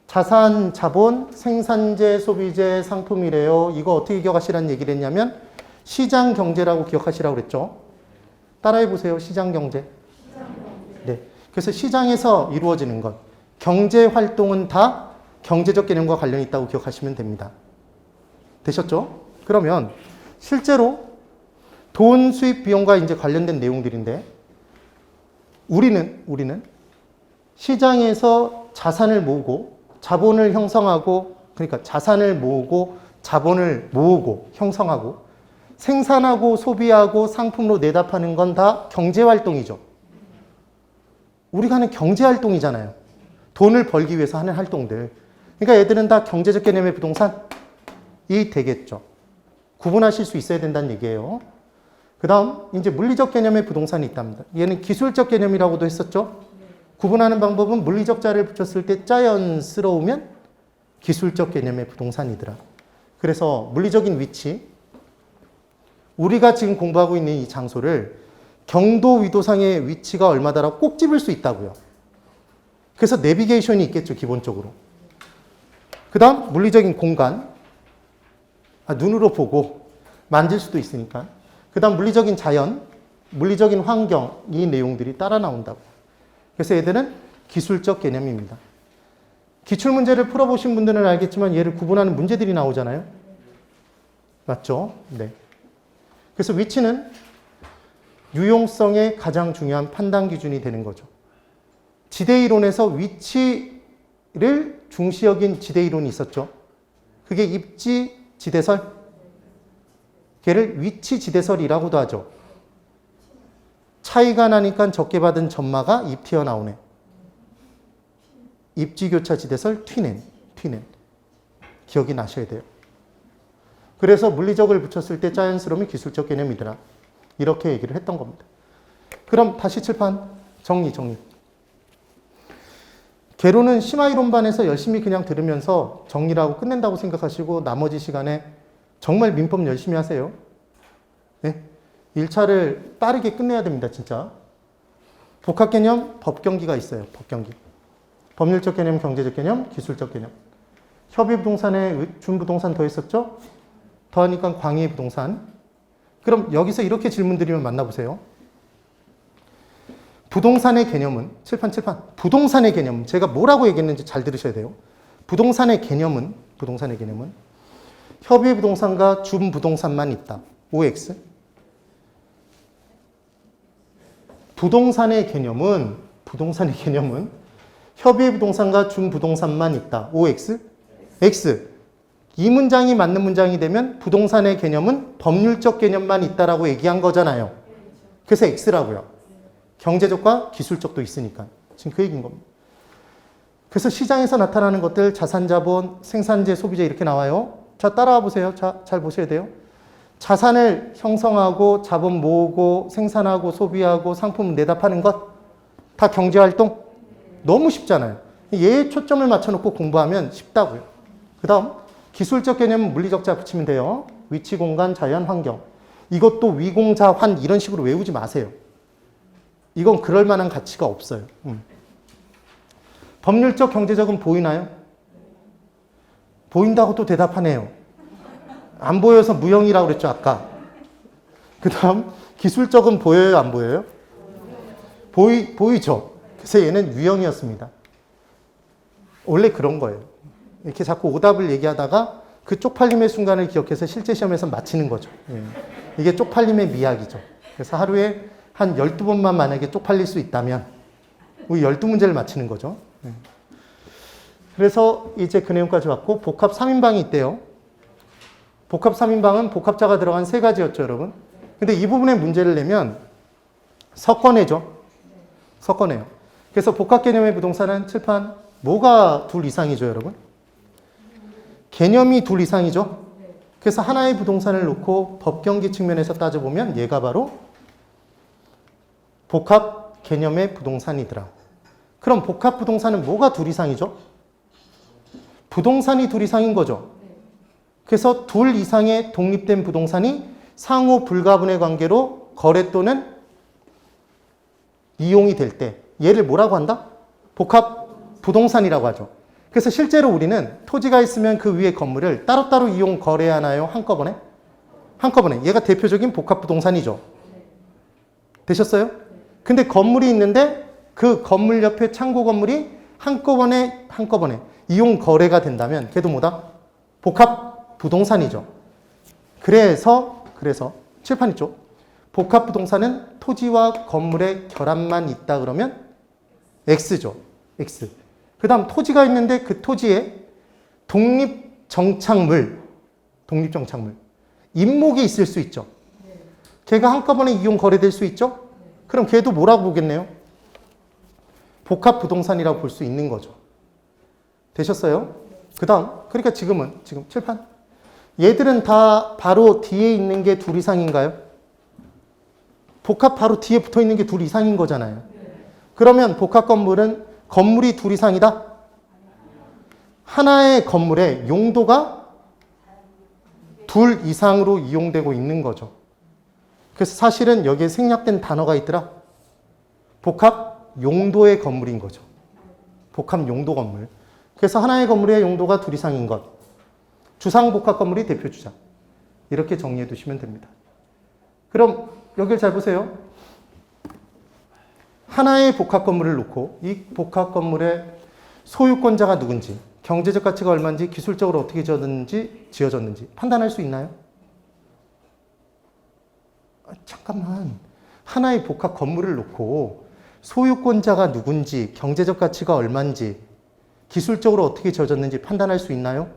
자산, 자본, 생산재, 소비재, 상품이래요. 이거 어떻게 기억하시라는 얘기를 했냐면 시장 경제라고 기억하시라고 그랬죠. 따라해 보세요. 시장 경제. 네. 그래서 시장에서 이루어지는 것. 경제 활동은 다 경제적 개념과 관련이 있다고 기억하시면 됩니다. 되셨죠? 그러면 실제로 돈 수입 비용과 이제 관련된 내용들인데 우리는 시장에서 자산을 모으고 자본을 형성하고 그러니까 자산을 모으고 자본을 모으고 형성하고 생산하고 소비하고 상품으로 내다 파는 건 다 경제활동이죠. 우리가 하는 경제활동이잖아요. 돈을 벌기 위해서 하는 활동들. 그러니까 얘들은 다 경제적 개념의 부동산이 되겠죠. 구분하실 수 있어야 된다는 얘기예요. 그 다음 이제 물리적 개념의 부동산이 있답니다. 얘는 기술적 개념이라고도 했었죠. 구분하는 방법은 물리적 자를 붙였을 때 자연스러우면 기술적 개념의 부동산이더라. 그래서 물리적인 위치, 우리가 지금 공부하고 있는 이 장소를 경도 위도상의 위치가 얼마다라고 꼭 집을 수 있다고요. 그래서 내비게이션이 있겠죠, 기본적으로. 그 다음 물리적인 공간, 눈으로 보고 만질 수도 있으니까. 그 다음 물리적인 자연, 물리적인 환경, 이 내용들이 따라 나온다고. 그래서 얘들은 기술적 개념입니다. 기출문제를 풀어보신 분들은 알겠지만 얘를 구분하는 문제들이 나오잖아요. 맞죠? 네. 그래서 위치는 유용성의 가장 중요한 판단 기준이 되는 거죠. 지대이론에서 위치를 중시 여긴 지대이론이 있었죠. 그게 입지 지대설, 걔를 위치 지대설이라고도 하죠. 차이가 나니까 적게 받은 점마가 입 튀어나오네. 입지교차 지대설 튀넨. 기억이 나셔야 돼요. 그래서 물리적을 붙였을 때 자연스러움이 기술적 개념이더라. 이렇게 얘기를 했던 겁니다. 그럼 다시 칠판 정리. 개론은 심화이론반에서 열심히 그냥 들으면서 정리를 하고 끝낸다고 생각하시고 나머지 시간에 정말 민법 열심히 하세요. 네? 1차를 빠르게 끝내야 됩니다. 진짜. 복합개념, 법경기가 있어요. 법경기. 법률적 개념, 경제적 개념, 기술적 개념. 협의부동산에 준부동산 더했었죠? 더하니까 광의부동산. 그럼 여기서 이렇게 질문 드리면 만나보세요. 부동산의 개념은, 칠판. 부동산의 개념은, 제가 뭐라고 얘기했는지 잘 들으셔야 돼요. 부동산의 개념은 협의부동산과 준부동산만 있다. OX. 부동산의 개념은 협의부동산과 준부동산만 있다. OX. X. 이 문장이 맞는 문장이 되면 부동산의 개념은 법률적 개념만 있다라고 얘기한 거잖아요. 그래서 X라고요. 경제적과 기술적도 있으니까. 지금 그 얘기인 겁니다. 그래서 시장에서 나타나는 것들, 자산자본, 생산재, 소비재 이렇게 나와요. 자, 따라와 보세요. 자, 잘 보셔야 돼요. 자산을 형성하고 자본 모으고 생산하고 소비하고 상품 내다 파는 것 다 경제활동? 너무 쉽잖아요. 얘에 초점을 맞춰놓고 공부하면 쉽다고요. 그 다음 기술적 개념은 물리적자 붙이면 돼요. 위치, 공간, 자연, 환경. 이것도 위공자, 환 이런 식으로 외우지 마세요. 이건 그럴 만한 가치가 없어요. 법률적, 경제적은 보이나요? 보인다고 또 대답하네요. 안 보여서 무형이라고 그랬죠, 아까. 그 다음 기술적은 보여요, 안 보여요? 보이죠? 그래서 얘는 유형이었습니다. 원래 그런 거예요. 이렇게 자꾸 오답을 얘기하다가 그 쪽팔림의 순간을 기억해서 실제 시험에서 맞히는 거죠. 이게 쪽팔림의 미학이죠. 그래서 하루에 한 12번만 만약에 쪽팔릴 수 있다면 우리 12문제를 맞히는 거죠. 그래서 이제 그 내용까지 왔고 복합 3인방이 있대요. 복합 3인방은 복합자가 들어간 3가지였죠, 여러분. 근데 이 부분에 문제를 내면 섞어내죠. 섞어내요. 그래서 복합 개념의 부동산은 칠판 뭐가 둘 이상이죠, 여러분? 개념이 둘 이상이죠. 그래서 하나의 부동산을 놓고 법경기 측면에서 따져보면 얘가 바로 복합 개념의 부동산이더라. 그럼 복합 부동산은 뭐가 둘 이상이죠? 부동산이 둘 이상인 거죠. 그래서 둘 이상의 독립된 부동산이 상호 불가분의 관계로 거래 또는 이용이 될 때 얘를 뭐라고 한다? 복합 부동산이라고 하죠. 그래서 실제로 우리는 토지가 있으면 그 위에 건물을 따로따로 이용 거래하나요? 한꺼번에? 한꺼번에. 얘가 대표적인 복합 부동산이죠. 되셨어요? 근데 건물이 있는데 그 건물 옆에 창고 건물이 한꺼번에 이용 거래가 된다면 걔도 뭐다? 복합 부동산이죠. 그래서 칠판 있죠. 복합 부동산은 토지와 건물의 결합만 있다 그러면 X죠. X. 그 다음 토지가 있는데 그 토지에 독립정착물, 임목이 있을 수 있죠. 걔가 한꺼번에 이용 거래될 수 있죠. 그럼 걔도 뭐라고 보겠네요? 복합 부동산이라고 볼 수 있는 거죠. 되셨어요? 그 다음, 그러니까 지금 칠판. 얘들은 다 바로 뒤에 있는 게 둘 이상인가요? 복합 바로 뒤에 붙어 있는 게 둘 이상인 거잖아요. 그러면 복합 건물은 건물이 둘 이상이다? 하나의 건물의 용도가 둘 이상으로 이용되고 있는 거죠. 그래서 사실은 여기에 생략된 단어가 있더라. 복합 용도의 건물인 거죠. 복합 용도 건물. 그래서 하나의 건물의 용도가 둘 이상인 것. 주상 복합 건물이 대표 주장. 이렇게 정리해 두시면 됩니다. 그럼 여기를 잘 보세요. 하나의 복합 건물을 놓고 이 복합 건물의 소유권자가 누군지, 경제적 가치가 얼마인지, 기술적으로 어떻게 지어졌는지 판단할 수 있나요? 잠깐만. 하나의 복합 건물을 놓고 소유권자가 누군지, 경제적 가치가 얼마인지, 기술적으로 어떻게 지어졌는지 판단할 수 있나요?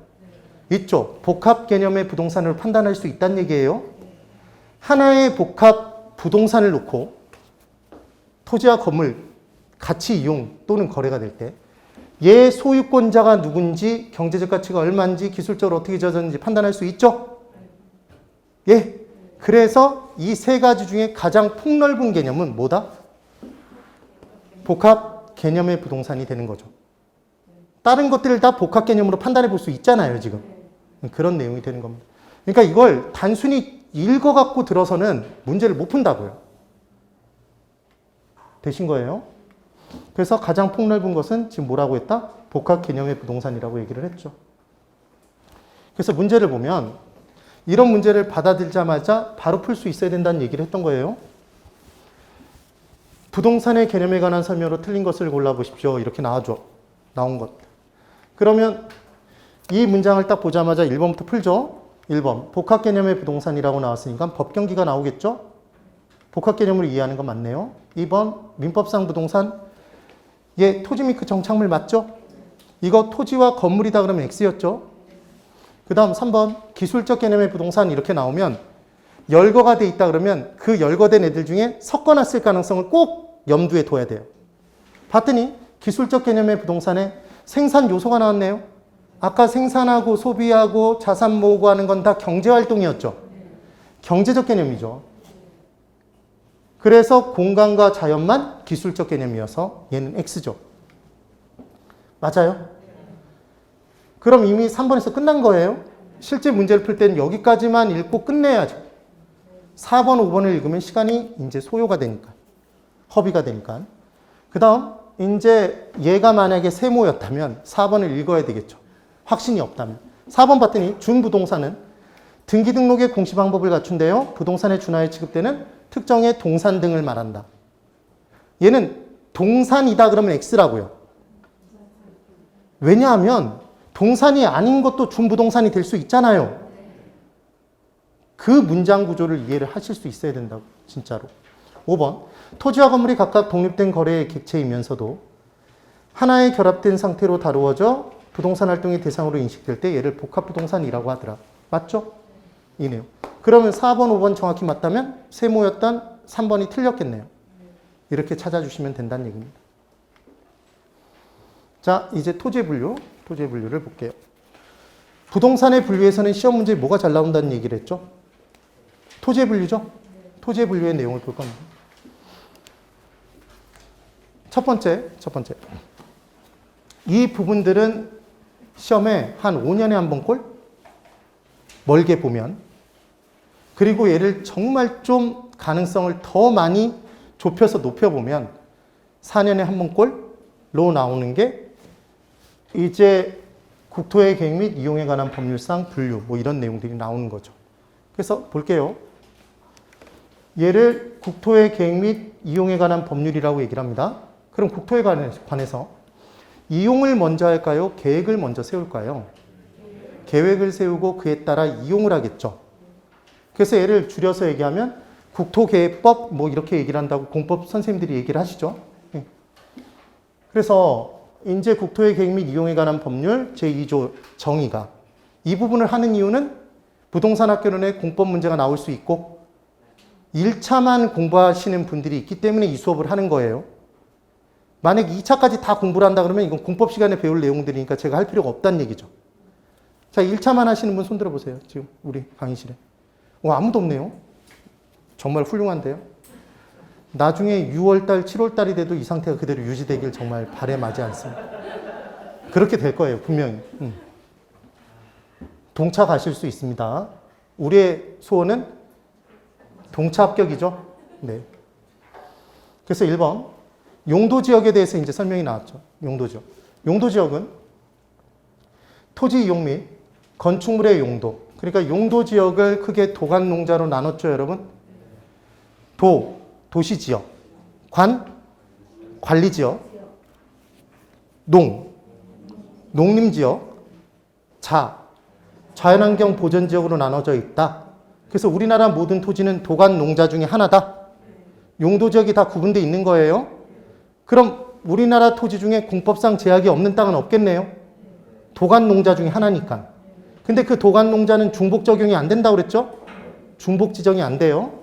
있죠. 복합 개념의 부동산으로 판단할 수 있다는 얘기예요. 하나의 복합 부동산을 놓고 토지와 건물 같이 이용 또는 거래가 될 때 얘 소유권자가 누군지, 경제적 가치가 얼마인지, 기술적으로 어떻게 지어졌는지 판단할 수 있죠? 예. 그래서 이 세 가지 중에 가장 폭넓은 개념은 뭐다? 복합 개념의 부동산이 되는 거죠. 다른 것들을 다 복합 개념으로 판단해 볼 수 있잖아요, 지금. 그런 내용이 되는 겁니다. 그러니까 이걸 단순히 읽어갖고 들어서는 문제를 못 푼다고요. 되신 거예요? 그래서 가장 폭넓은 것은 지금 뭐라고 했다? 복합 개념의 부동산이라고 얘기를 했죠. 그래서 문제를 보면 이런 문제를 받아들자마자 바로 풀 수 있어야 된다는 얘기를 했던 거예요. 부동산의 개념에 관한 설명으로 틀린 것을 골라보십시오. 이렇게 나온 것. 그러면 이 문장을 딱 보자마자 1번부터 풀죠. 1번 복합 개념의 부동산이라고 나왔으니까 법경기가 나오겠죠. 복합 개념을 이해하는 건 맞네요. 2번 민법상 부동산. 예, 토지 및 그 정착물 맞죠? 이거 토지와 건물이다 그러면 X였죠. 그 다음 3번 기술적 개념의 부동산 이렇게 나오면 열거가 돼 있다 그러면 그 열거된 애들 중에 섞어놨을 가능성을 꼭 염두에 둬야 돼요. 봤더니 기술적 개념의 부동산에 생산 요소가 나왔네요. 아까 생산하고 소비하고 자산 모으고 하는 건 다 경제활동이었죠. 경제적 개념이죠. 그래서 공간과 자연만 기술적 개념이어서 얘는 X죠. 맞아요? 그럼 이미 3번에서 끝난 거예요. 실제 문제를 풀 때는 여기까지만 읽고 끝내야죠. 4번, 5번을 읽으면 시간이 이제 소요가 되니까. 허비가 되니까. 그 다음, 이제 얘가 만약에 세모였다면 4번을 읽어야 되겠죠. 확신이 없다면. 4번 봤더니 준부동산은 등기 등록의 공시 방법을 갖춘대요. 부동산에 준하여 취급되는 특정의 동산 등을 말한다. 얘는 동산이다 그러면 X라고요. 왜냐하면 동산이 아닌 것도 준부동산이 될 수 있잖아요. 그 문장 구조를 이해를 하실 수 있어야 된다고, 진짜로. 5번. 토지와 건물이 각각 독립된 거래의 객체이면서도 하나의 결합된 상태로 다루어져 부동산 활동의 대상으로 인식될 때 얘를 복합부동산이라고 하더라. 맞죠? 이 내용. 그러면 4번, 5번 정확히 맞다면 세모였던 3번이 틀렸겠네요. 이렇게 찾아주시면 된다는 얘기입니다. 자, 이제 토지의 분류를 볼게요. 부동산의 분류에서는 시험 문제에 뭐가 잘 나온다는 얘기를 했죠? 토지의 분류죠? 토지의 분류의 내용을 볼 겁니다. 첫 번째. 이 부분들은 시험에 한 5년에 한 번꼴? 멀게 보면. 그리고 얘를 정말 좀 가능성을 더 많이 좁혀서 높여보면 4년에 한 번꼴로 나오는 게 이제 국토의 계획 및 이용에 관한 법률상 분류 뭐 이런 내용들이 나오는 거죠. 그래서 볼게요. 얘를 국토의 계획 및 이용에 관한 법률이라고 얘기를 합니다. 그럼 국토에 관해서 이용을 먼저 할까요? 계획을 먼저 세울까요? 계획을 세우고 그에 따라 이용을 하겠죠. 그래서 얘를 줄여서 얘기하면 국토계획법 뭐 이렇게 얘기를 한다고 공법 선생님들이 얘기를 하시죠. 그래서 이제 국토의 계획 및 이용에 관한 법률 제2조 정의가 이 부분을 하는 이유는 부동산 학교론에 공법 문제가 나올 수 있고 1차만 공부하시는 분들이 있기 때문에 이 수업을 하는 거예요. 만약 2차까지 다 공부를 한다 그러면 이건 공법 시간에 배울 내용들이니까 제가 할 필요가 없다는 얘기죠. 자, 1차만 하시는 분 손 들어보세요. 지금 우리 강의실에. 아무도 없네요. 정말 훌륭한데요. 나중에 6월달, 7월달이 돼도 이 상태가 그대로 유지되길 정말 바람하지 않습니다. 그렇게 될 거예요, 분명히. 동차 가실 수 있습니다. 우리의 소원은 동차 합격이죠. 네. 그래서 1번. 용도 지역에 대해서 이제 설명이 나왔죠. 용도 지역. 용도지역은 토지 이용 및 건축물의 용도. 그러니까 용도지역을 크게 도관농자로 나눴죠, 여러분? 도시지역. 관리지역. 농림지역. 자연환경 보전지역으로 나눠져 있다. 그래서 우리나라 모든 토지는 도관농자 중에 하나다. 용도지역이 다 구분되어 있는 거예요. 그럼 우리나라 토지 중에 공법상 제약이 없는 땅은 없겠네요. 도관농자 중에 하나니까. 근데 그 도관농자는 중복 적용이 안 된다고 그랬죠? 중복 지정이 안 돼요.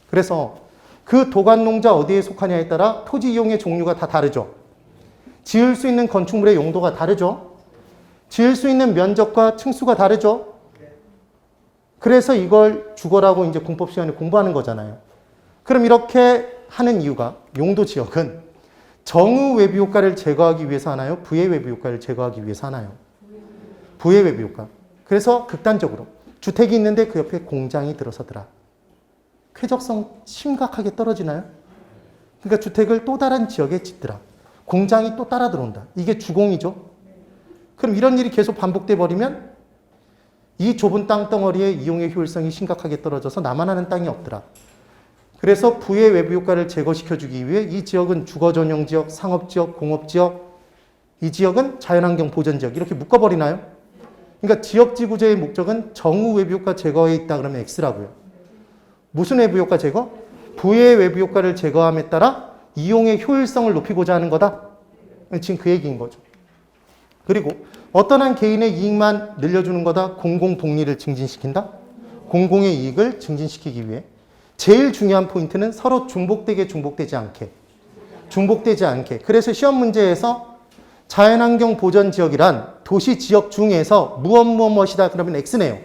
그래서 그 도관농자 어디에 속하냐에 따라 토지 이용의 종류가 다 다르죠. 지을 수 있는 건축물의 용도가 다르죠. 지을 수 있는 면적과 층수가 다르죠. 그래서 이걸 주거라고 이제 공법 시간에 공부하는 거잖아요. 그럼 이렇게 하는 이유가 용도지역은 정의 외부 효과를 제거하기 위해서 하나요? 부의 외부 효과를 제거하기 위해서 하나요? 부의 외부 효과. 그래서 극단적으로 주택이 있는데 그 옆에 공장이 들어서더라. 쾌적성 심각하게 떨어지나요? 그러니까 주택을 또 다른 지역에 짓더라. 공장이 또 따라 들어온다. 이게 주공이죠. 그럼 이런 일이 계속 반복돼 버리면 이 좁은 땅덩어리의 이용의 효율성이 심각하게 떨어져서 나만 하는 땅이 없더라. 그래서 부의 외부 효과를 제거시켜주기 위해 이 지역은 주거 전용 지역, 상업 지역, 공업 지역, 이 지역은 자연환경 보전 지역 이렇게 묶어버리나요? 그러니까 지역지구제의 목적은 정의 외부 효과 제거에 있다 그러면 X라고요. 무슨 외부 효과 제거? 부의 외부 효과를 제거함에 따라 이용의 효율성을 높이고자 하는 거다. 지금 그 얘기인 거죠. 그리고 어떤 한 개인의 이익만 늘려주는 거다. 공공복리를 증진시킨다. 공공의 이익을 증진시키기 위해 제일 중요한 포인트는 서로 중복되지 않게. 그래서 시험 문제에서 자연환경 보전 지역이란 도시 지역 중에서 무엇이다 그러면 X네요.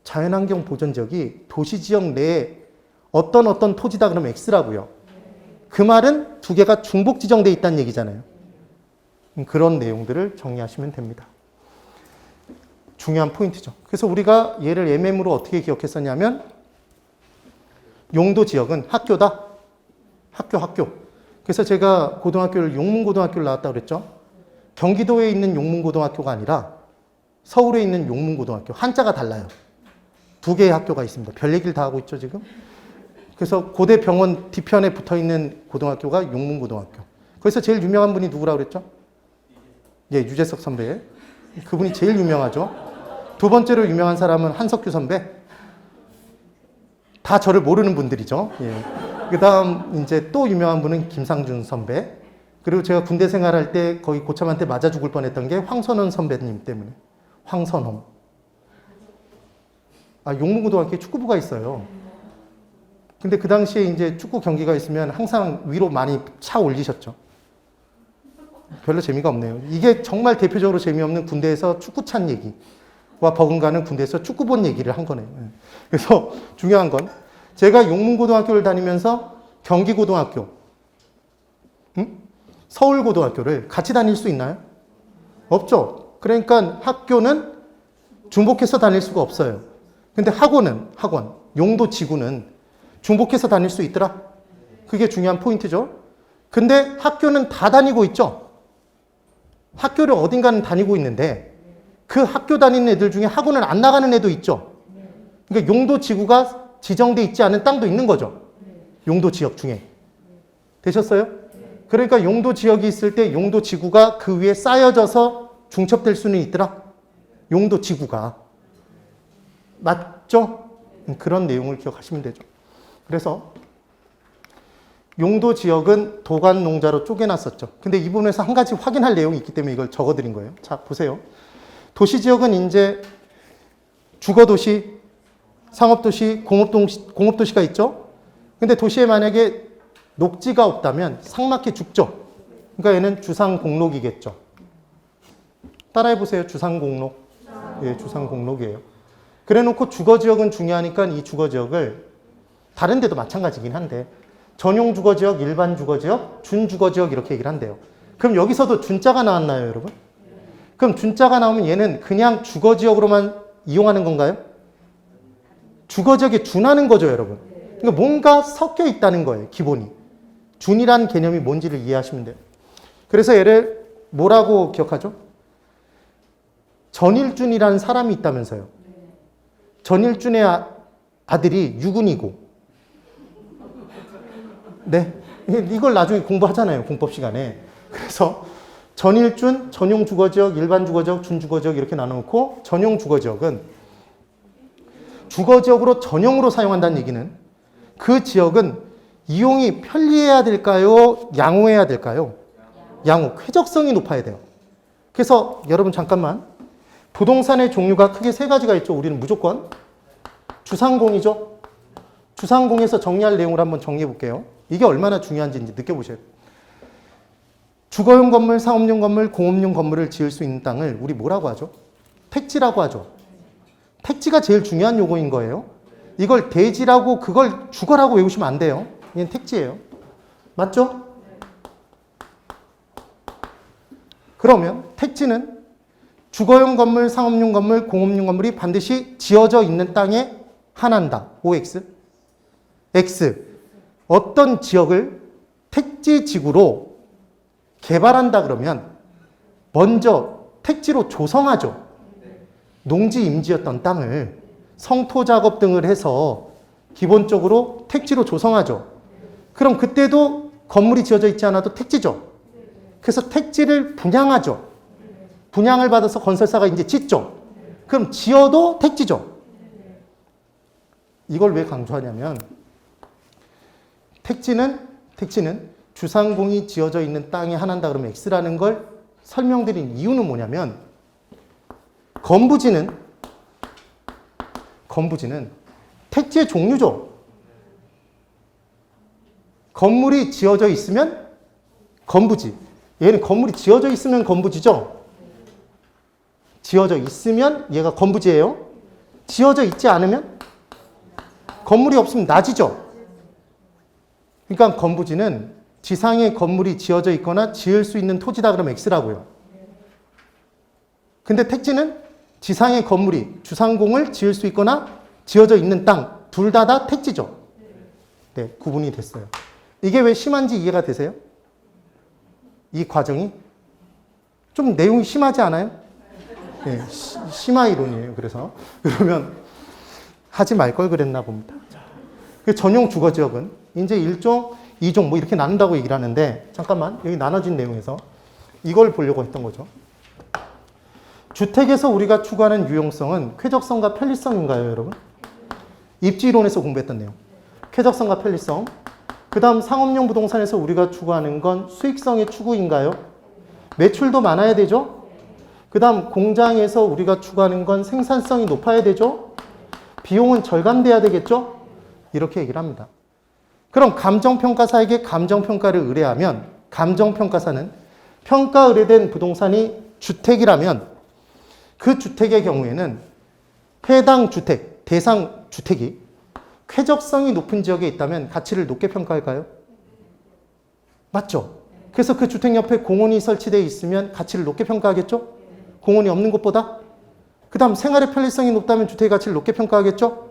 자연환경 보전 지역이 도시 지역 내에 어떤 토지다 그러면 X라고요. 그 말은 두 개가 중복 지정되어 있다는 얘기잖아요. 그런 내용들을 정리하시면 됩니다. 중요한 포인트죠. 그래서 우리가 얘를 MM으로 어떻게 기억했었냐면 용도 지역은 학교다. 학교. 그래서 제가 고등학교를 용문고등학교를 나왔다고 그랬죠. 경기도에 있는 용문고등학교가 아니라 서울에 있는 용문고등학교. 한자가 달라요. 두 개의 학교가 있습니다. 별 얘기를 다 하고 있죠, 지금. 그래서 고대병원 뒤편에 붙어있는 고등학교가 용문고등학교. 거기서 제일 유명한 분이 누구라고 그랬죠? 예, 유재석 선배. 그분이 제일 유명하죠. 두 번째로 유명한 사람은 한석규 선배. 다 저를 모르는 분들이죠. 예. 그 다음 이제 또 유명한 분은 김상준 선배. 그리고 제가 군대 생활할 때 거의 고참한테 맞아 죽을 뻔했던 게 황선홍 선배님 때문에. 황선홍. 용문고등학교에 축구부가 있어요. 근데 그 당시에 이제 축구 경기가 있으면 항상 위로 많이 차 올리셨죠. 별로 재미가 없네요. 이게 정말 대표적으로 재미없는 군대에서 축구 찬 얘기와 버금가는 군대에서 축구 본 얘기를 한 거네요. 그래서 중요한 건 제가 용문고등학교를 다니면서 경기고등학교, 서울고등학교를 같이 다닐 수 있나요? 없죠. 그러니까 학교는 중복해서 다닐 수가 없어요. 근데 학원, 용도 지구는 중복해서 다닐 수 있더라. 그게 중요한 포인트죠. 근데 학교는 다 다니고 있죠. 학교를 어딘가는 다니고 있는데 그 학교 다니는 애들 중에 학원을 안 나가는 애도 있죠. 그러니까 용도 지구가 지정돼 있지 않은 땅도 있는 거죠. 용도 지역 중에. 되셨어요? 그러니까 용도 지역이 있을 때 용도 지구가 그 위에 쌓여져서 중첩될 수는 있더라. 용도 지구가. 맞죠? 그런 내용을 기억하시면 되죠. 그래서 용도 지역은 도관 농자로 쪼개놨었죠. 근데 이 부분에서 한 가지 확인할 내용이 있기 때문에 이걸 적어드린 거예요. 자, 보세요. 도시 지역은 이제 주거도시, 상업도시, 공업도시가 있죠. 근데 도시에 만약에 녹지가 없다면 삭막해 죽죠. 그러니까 얘는 주상공록이겠죠. 따라해보세요. 주상공록. 예, 주상공록이에요. 그래 놓고 주거지역은 중요하니까 이 주거지역을 다른 데도 마찬가지긴 한데 전용 주거지역, 일반 주거지역, 준주거지역 이렇게 얘기를 한대요. 그럼 여기서도 준자가 나왔나요, 여러분? 그럼 준자가 나오면 얘는 그냥 주거지역으로만 이용하는 건가요? 주거지역에 준하는 거죠, 여러분. 그러니까 뭔가 섞여 있다는 거예요, 기본이. 준이란 개념이 뭔지를 이해하시면 돼요. 그래서 얘를 뭐라고 기억하죠? 전일준이라는 사람이 있다면서요. 전일준의 아들이 유군이고. 네. 이걸 나중에 공부하잖아요. 공법 시간에. 그래서 전일준, 전용 주거지역, 일반 주거지역, 준주거지역 이렇게 나눠놓고 전용 주거지역은 주거지역으로 전용으로 사용한다는 얘기는 그 지역은 이용이 편리해야 될까요? 양호해야 될까요? 양호. 쾌적성이 높아야 돼요. 그래서 여러분 잠깐만. 부동산의 종류가 크게 세 가지가 있죠. 우리는 무조건 주상공이죠. 주상공에서 정리할 내용을 한번 정리해 볼게요. 이게 얼마나 중요한지 느껴보셔야 돼요. 주거용 건물, 상업용 건물, 공업용 건물을 지을 수 있는 땅을 우리 뭐라고 하죠? 택지라고 하죠. 택지가 제일 중요한 용어인 거예요. 이걸 대지라고 그걸 주거라고 외우시면 안 돼요. 얘는 택지예요. 맞죠? 그러면 택지는 주거용 건물, 상업용 건물, 공업용 건물이 반드시 지어져 있는 땅에 한한다. OX. X. 어떤 지역을 택지지구로 개발한다 그러면 먼저 택지로 조성하죠. 농지 임지였던 땅을 성토 작업 등을 해서 기본적으로 택지로 조성하죠. 그럼 그때도 건물이 지어져 있지 않아도 택지죠. 그래서 택지를 분양하죠. 분양을 받아서 건설사가 이제 짓죠. 그럼 지어도 택지죠. 이걸 왜 강조하냐면 택지는 주상공이 지어져 있는 땅에 한한다 그러면 X라는 걸 설명드린 이유는 뭐냐면 건부지는 택지의 종류죠. 건물이 지어져 있으면 건부지. 얘는 건물이 지어져 있으면 건부지죠. 지어져 있으면 얘가 건부지예요. 지어져 있지 않으면 건물이 없으면 낮이죠. 그러니까 건부지는 지상에 건물이 지어져 있거나 지을 수 있는 토지다 그러면 X라고요. 근데 택지는 지상에 건물이 주상공을 지을 수 있거나 지어져 있는 땅 둘 다 택지죠. 네, 구분이 됐어요. 이게 왜 심한지 이해가 되세요? 이 과정이 좀 내용이 심하지 않아요? 네, 심화 이론이에요. 그래서 그러면 하지 말 걸 그랬나 봅니다. 그 전용 주거지역은 이제 1종, 2종 뭐 이렇게 나눈다고 얘기를 하는데 잠깐만 여기 나눠진 내용에서 이걸 보려고 했던 거죠. 주택에서 우리가 추구하는 유용성은 쾌적성과 편리성인가요, 여러분? 입지이론에서 공부했던 내용. 쾌적성과 편리성. 그 다음 상업용 부동산에서 우리가 추구하는 건 수익성의 추구인가요? 매출도 많아야 되죠? 그 다음 공장에서 우리가 추구하는 건 생산성이 높아야 되죠? 비용은 절감돼야 되겠죠? 이렇게 얘기를 합니다. 그럼 감정평가사에게 감정평가를 의뢰하면 감정평가사는 평가 의뢰된 부동산이 주택이라면 그 주택의 경우에는 해당 주택, 대상 주택이 쾌적성이 높은 지역에 있다면 가치를 높게 평가할까요? 맞죠? 그래서 그 주택 옆에 공원이 설치되어 있으면 가치를 높게 평가하겠죠? 공원이 없는 곳보다? 그 다음 생활의 편리성이 높다면 주택의 가치를 높게 평가하겠죠?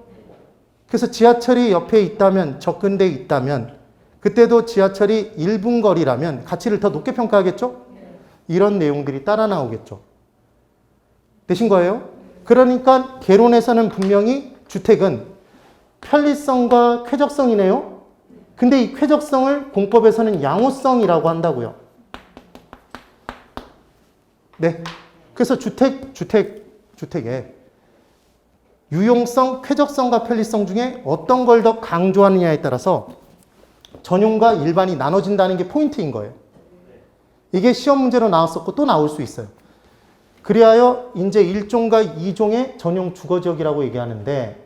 그래서 지하철이 옆에 있다면, 접근되어 있다면, 그때도 지하철이 1분 거리라면 가치를 더 높게 평가하겠죠? 이런 내용들이 따라 나오겠죠. 되신 거예요? 그러니까 개론에서는 분명히 주택은 편리성과 쾌적성이네요. 근데 이 쾌적성을 공법에서는 양호성이라고 한다고요. 네. 그래서 주택에 유용성, 쾌적성과 편리성 중에 어떤 걸 더 강조하느냐에 따라서 전용과 일반이 나눠진다는 게 포인트인 거예요. 이게 시험 문제로 나왔었고 또 나올 수 있어요. 그리하여 이제 1종과 2종의 전용 주거지역이라고 얘기하는데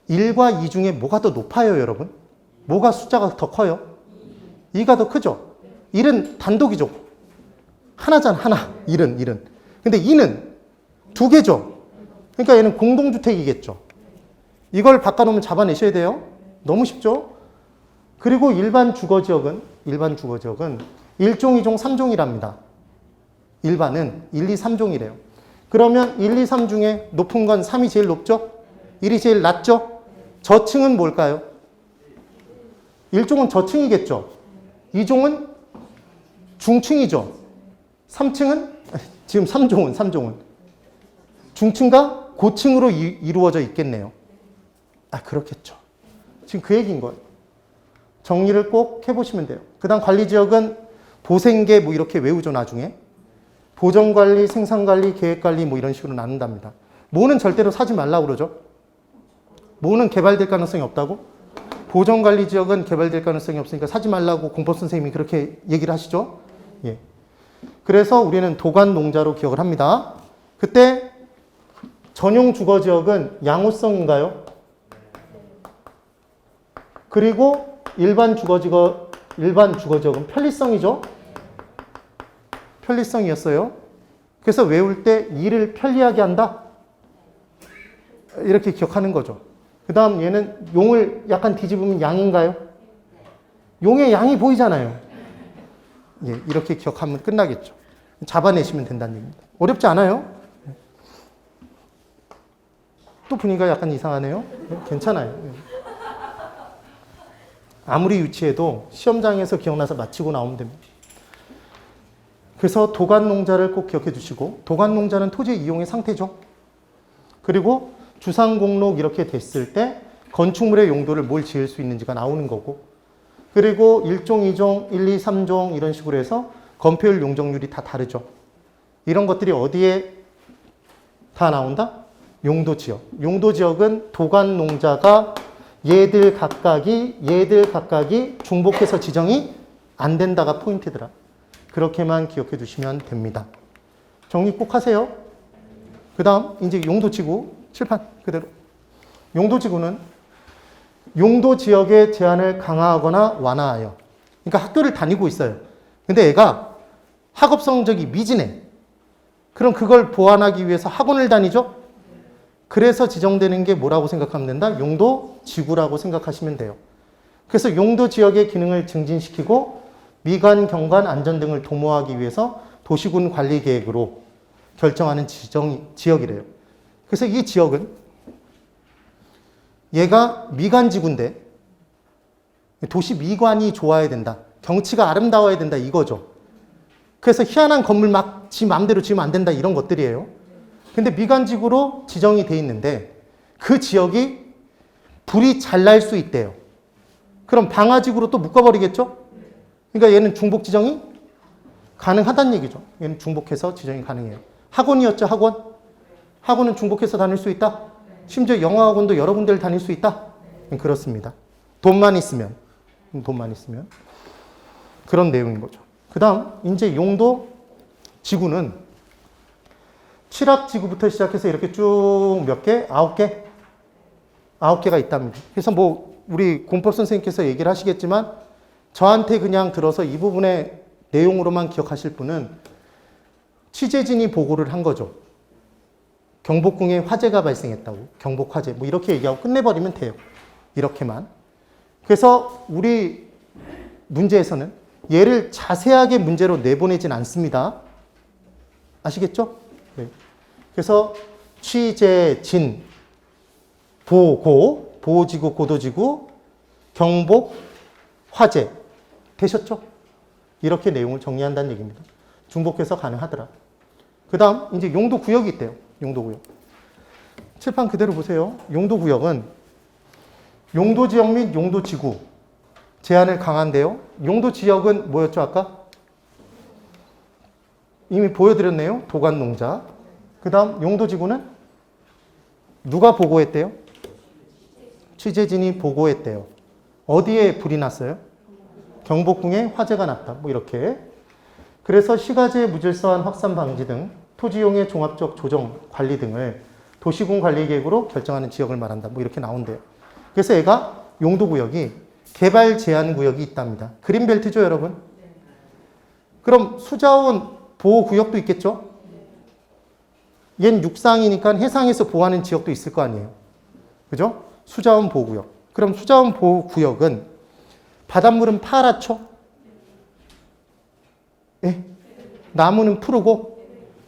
1과 2 중에 뭐가 더 높아요, 여러분? 뭐가 숫자가 더 커요? 2가 더 크죠? 1은 단독이죠. 하나잖아, 하나. 1은. 근데 2는 두 개죠. 그러니까 얘는 공동주택이겠죠. 이걸 바꿔놓으면 잡아내셔야 돼요. 너무 쉽죠? 그리고 일반 주거지역은 1종, 2종, 3종이랍니다. 일반은 1, 2, 3종이래요. 그러면 1, 2, 3 중에 높은 건 3이 제일 높죠? 1이 제일 낮죠? 저층은 뭘까요? 1종은 저층이겠죠. 2종은 중층이죠. 3층은 지금 3종은 중층과 고층으로 이루어져 있겠네요. 아, 그렇겠죠. 지금 그 얘기인 거예요. 정리를 꼭 해보시면 돼요. 그 다음 관리지역은 보생계 뭐 이렇게 외우죠, 나중에. 보전관리, 생산관리, 계획관리 뭐 이런 식으로 나눈답니다. 뭐는 절대로 사지 말라고 그러죠. 뭐는 개발될 가능성이 없다고? 보전관리 지역은 개발될 가능성이 없으니까 사지 말라고 공법 선생님이 그렇게 얘기를 하시죠. 예. 그래서 우리는 도관농자로 기억을 합니다. 그때 전용 주거지역은 양호성인가요? 그리고 일반 주거지역은 편리성이죠. 편리성이었어요. 그래서 외울 때 일을 편리하게 한다. 이렇게 기억하는 거죠. 그 다음 얘는 용을 약간 뒤집으면 양인가요? 용의 양이 보이잖아요. 예, 이렇게 기억하면 끝나겠죠. 잡아내시면 된다는 얘기입니다. 어렵지 않아요? 또 분위기가 약간 이상하네요. 괜찮아요. 아무리 유치해도 시험장에서 기억나서 마치고 나오면 됩니다. 그래서 도관농자를 꼭 기억해 주시고, 도관농자는 토지 이용의 상태죠. 그리고 주상공록 이렇게 됐을 때 건축물의 용도를 뭘 지을 수 있는지가 나오는 거고, 그리고 1종, 2종, 1, 2, 3종 이런 식으로 해서 건폐율 용적률이 다 다르죠. 이런 것들이 어디에 다 나온다? 용도지역. 용도지역은 도관농자가 얘들 각각이 중복해서 지정이 안 된다가 포인트더라. 그렇게만 기억해 두시면 됩니다. 정리 꼭 하세요. 그 다음 이제 용도지구 칠판 그대로. 용도지구는 용도지역의 제한을 강화하거나 완화하여, 그러니까 학교를 다니고 있어요. 근데 애가 학업 성적이 미진해. 그럼 그걸 보완하기 위해서 학원을 다니죠? 그래서 지정되는 게 뭐라고 생각하면 된다? 용도지구라고 생각하시면 돼요. 그래서 용도지역의 기능을 증진시키고 미관, 경관, 안전 등을 도모하기 위해서 도시군 관리계획으로 결정하는 지역이래요. 그래서 이 지역은 얘가 미관지구인데 도시 미관이 좋아야 된다. 경치가 아름다워야 된다 이거죠. 그래서 희한한 건물 막 지 마음대로 지으면 안 된다 이런 것들이에요. 근데 미관지구로 지정이 돼 있는데 그 지역이 불이 잘 날 수 있대요. 그럼 방화지구로 또 묶어버리겠죠? 그러니까 얘는 중복 지정이 가능하다는 얘기죠. 얘는 중복해서 지정이 가능해요. 학원이었죠, 학원. 학원은 중복해서 다닐 수 있다. 심지어 영어학원도 여러 군데를 다닐 수 있다. 그렇습니다. 돈만 있으면 그런 내용인 거죠. 그 다음 이제 용도 지구는 칠학지구부터 시작해서 이렇게 쭉 몇 개? 9개? 9개가 있답니다. 그래서 뭐 우리 공법 선생님께서 얘기를 하시겠지만 저한테 그냥 들어서 이 부분의 내용으로만 기억하실 분은 취재진이 보고를 한 거죠. 경복궁에 화재가 발생했다고. 경복화재. 뭐 이렇게 얘기하고 끝내버리면 돼요. 이렇게만. 그래서 우리 문제에서는 얘를 자세하게 문제로 내보내진 않습니다. 아시겠죠? 네. 그래서 취재진, 보고, 보호지구, 고도지구, 경복, 화재. 되셨죠? 이렇게 내용을 정리한다는 얘기입니다. 중복해서 가능하더라. 그 다음 이제 용도구역이 있대요. 용도구역. 칠판 그대로 보세요. 용도구역은 용도지역 및 용도지구 제한을 강한데요. 용도지역은 뭐였죠 아까? 이미 보여드렸네요. 도관농자. 그 다음 용도지구는 누가 보고했대요? 취재진이 보고했대요. 어디에 불이 났어요? 경복궁에 화재가 났다. 뭐 이렇게. 그래서 시가지의 무질서한 확산 방지 등 토지용의 종합적 조정, 관리 등을 도시군 관리계획으로 결정하는 지역을 말한다. 뭐 이렇게 나온대요. 그래서 얘가 용도구역이 개발 제한 구역이 있답니다. 그린벨트죠, 여러분? 그럼 수자원 보호구역도 있겠죠? 얜 육상이니까 해상에서 보호하는 지역도 있을 거 아니에요. 그죠? 수자원 보호구역. 그럼 수자원 보호구역은 바닷물은 파랗죠? 예? 나무는 푸르고,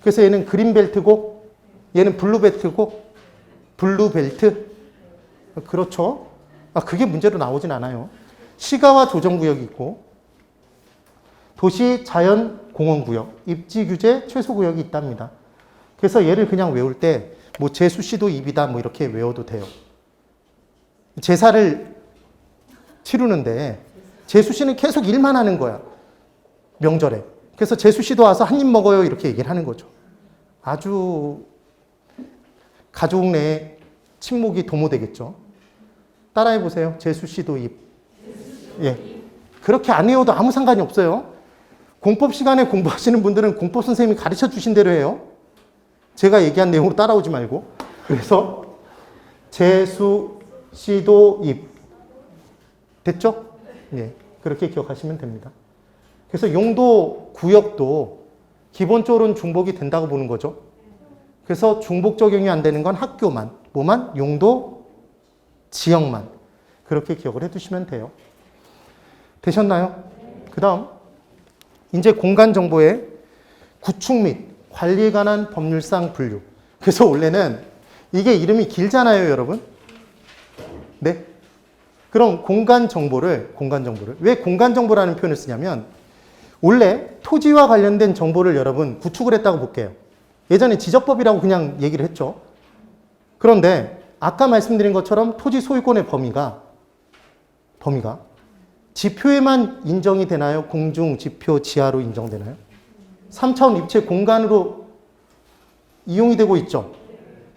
그래서 얘는 그린벨트고, 얘는 블루벨트고, 블루벨트. 그렇죠? 그게 문제로 나오진 않아요. 시가와 조정구역이 있고, 도시 자연 공원구역, 입지규제 최소구역이 있답니다. 그래서 얘를 그냥 외울 때 뭐 제수시도 입이다 뭐 이렇게 외워도 돼요. 제사를 치르는데 제수시는 계속 일만 하는 거야. 명절에. 그래서 제수시도 와서 한 입 먹어요 이렇게 얘기를 하는 거죠. 아주 가족 내 친목이 도모되겠죠. 따라해 보세요. 제수시도 입. 예. 그렇게 안 외워도 아무 상관이 없어요. 공법 시간에 공부하시는 분들은 공법 선생님이 가르쳐 주신 대로 해요. 제가 얘기한 내용으로 따라오지 말고. 그래서 제수, 시도, 입. 됐죠? 예. 그렇게 기억하시면 됩니다. 그래서 용도, 구역도 기본적으로는 중복이 된다고 보는 거죠. 그래서 중복 적용이 안 되는 건 학교만, 뭐만? 용도, 지역만. 그렇게 기억을 해두시면 돼요. 되셨나요? 그 다음 이제 공간정보의 구축 및 관리에 관한 법률상 분류. 그래서 원래는 이게 이름이 길잖아요, 여러분. 네. 그럼 공간정보를 왜 공간정보라는 표현을 쓰냐면 원래 토지와 관련된 정보를 여러분 구축을 했다고 볼게요. 예전에 지적법이라고 그냥 얘기를 했죠. 그런데 아까 말씀드린 것처럼 토지 소유권의 범위가 지표에만 인정이 되나요? 공중, 지표, 지하로 인정되나요? 3차원 입체 공간으로 이용이 되고 있죠.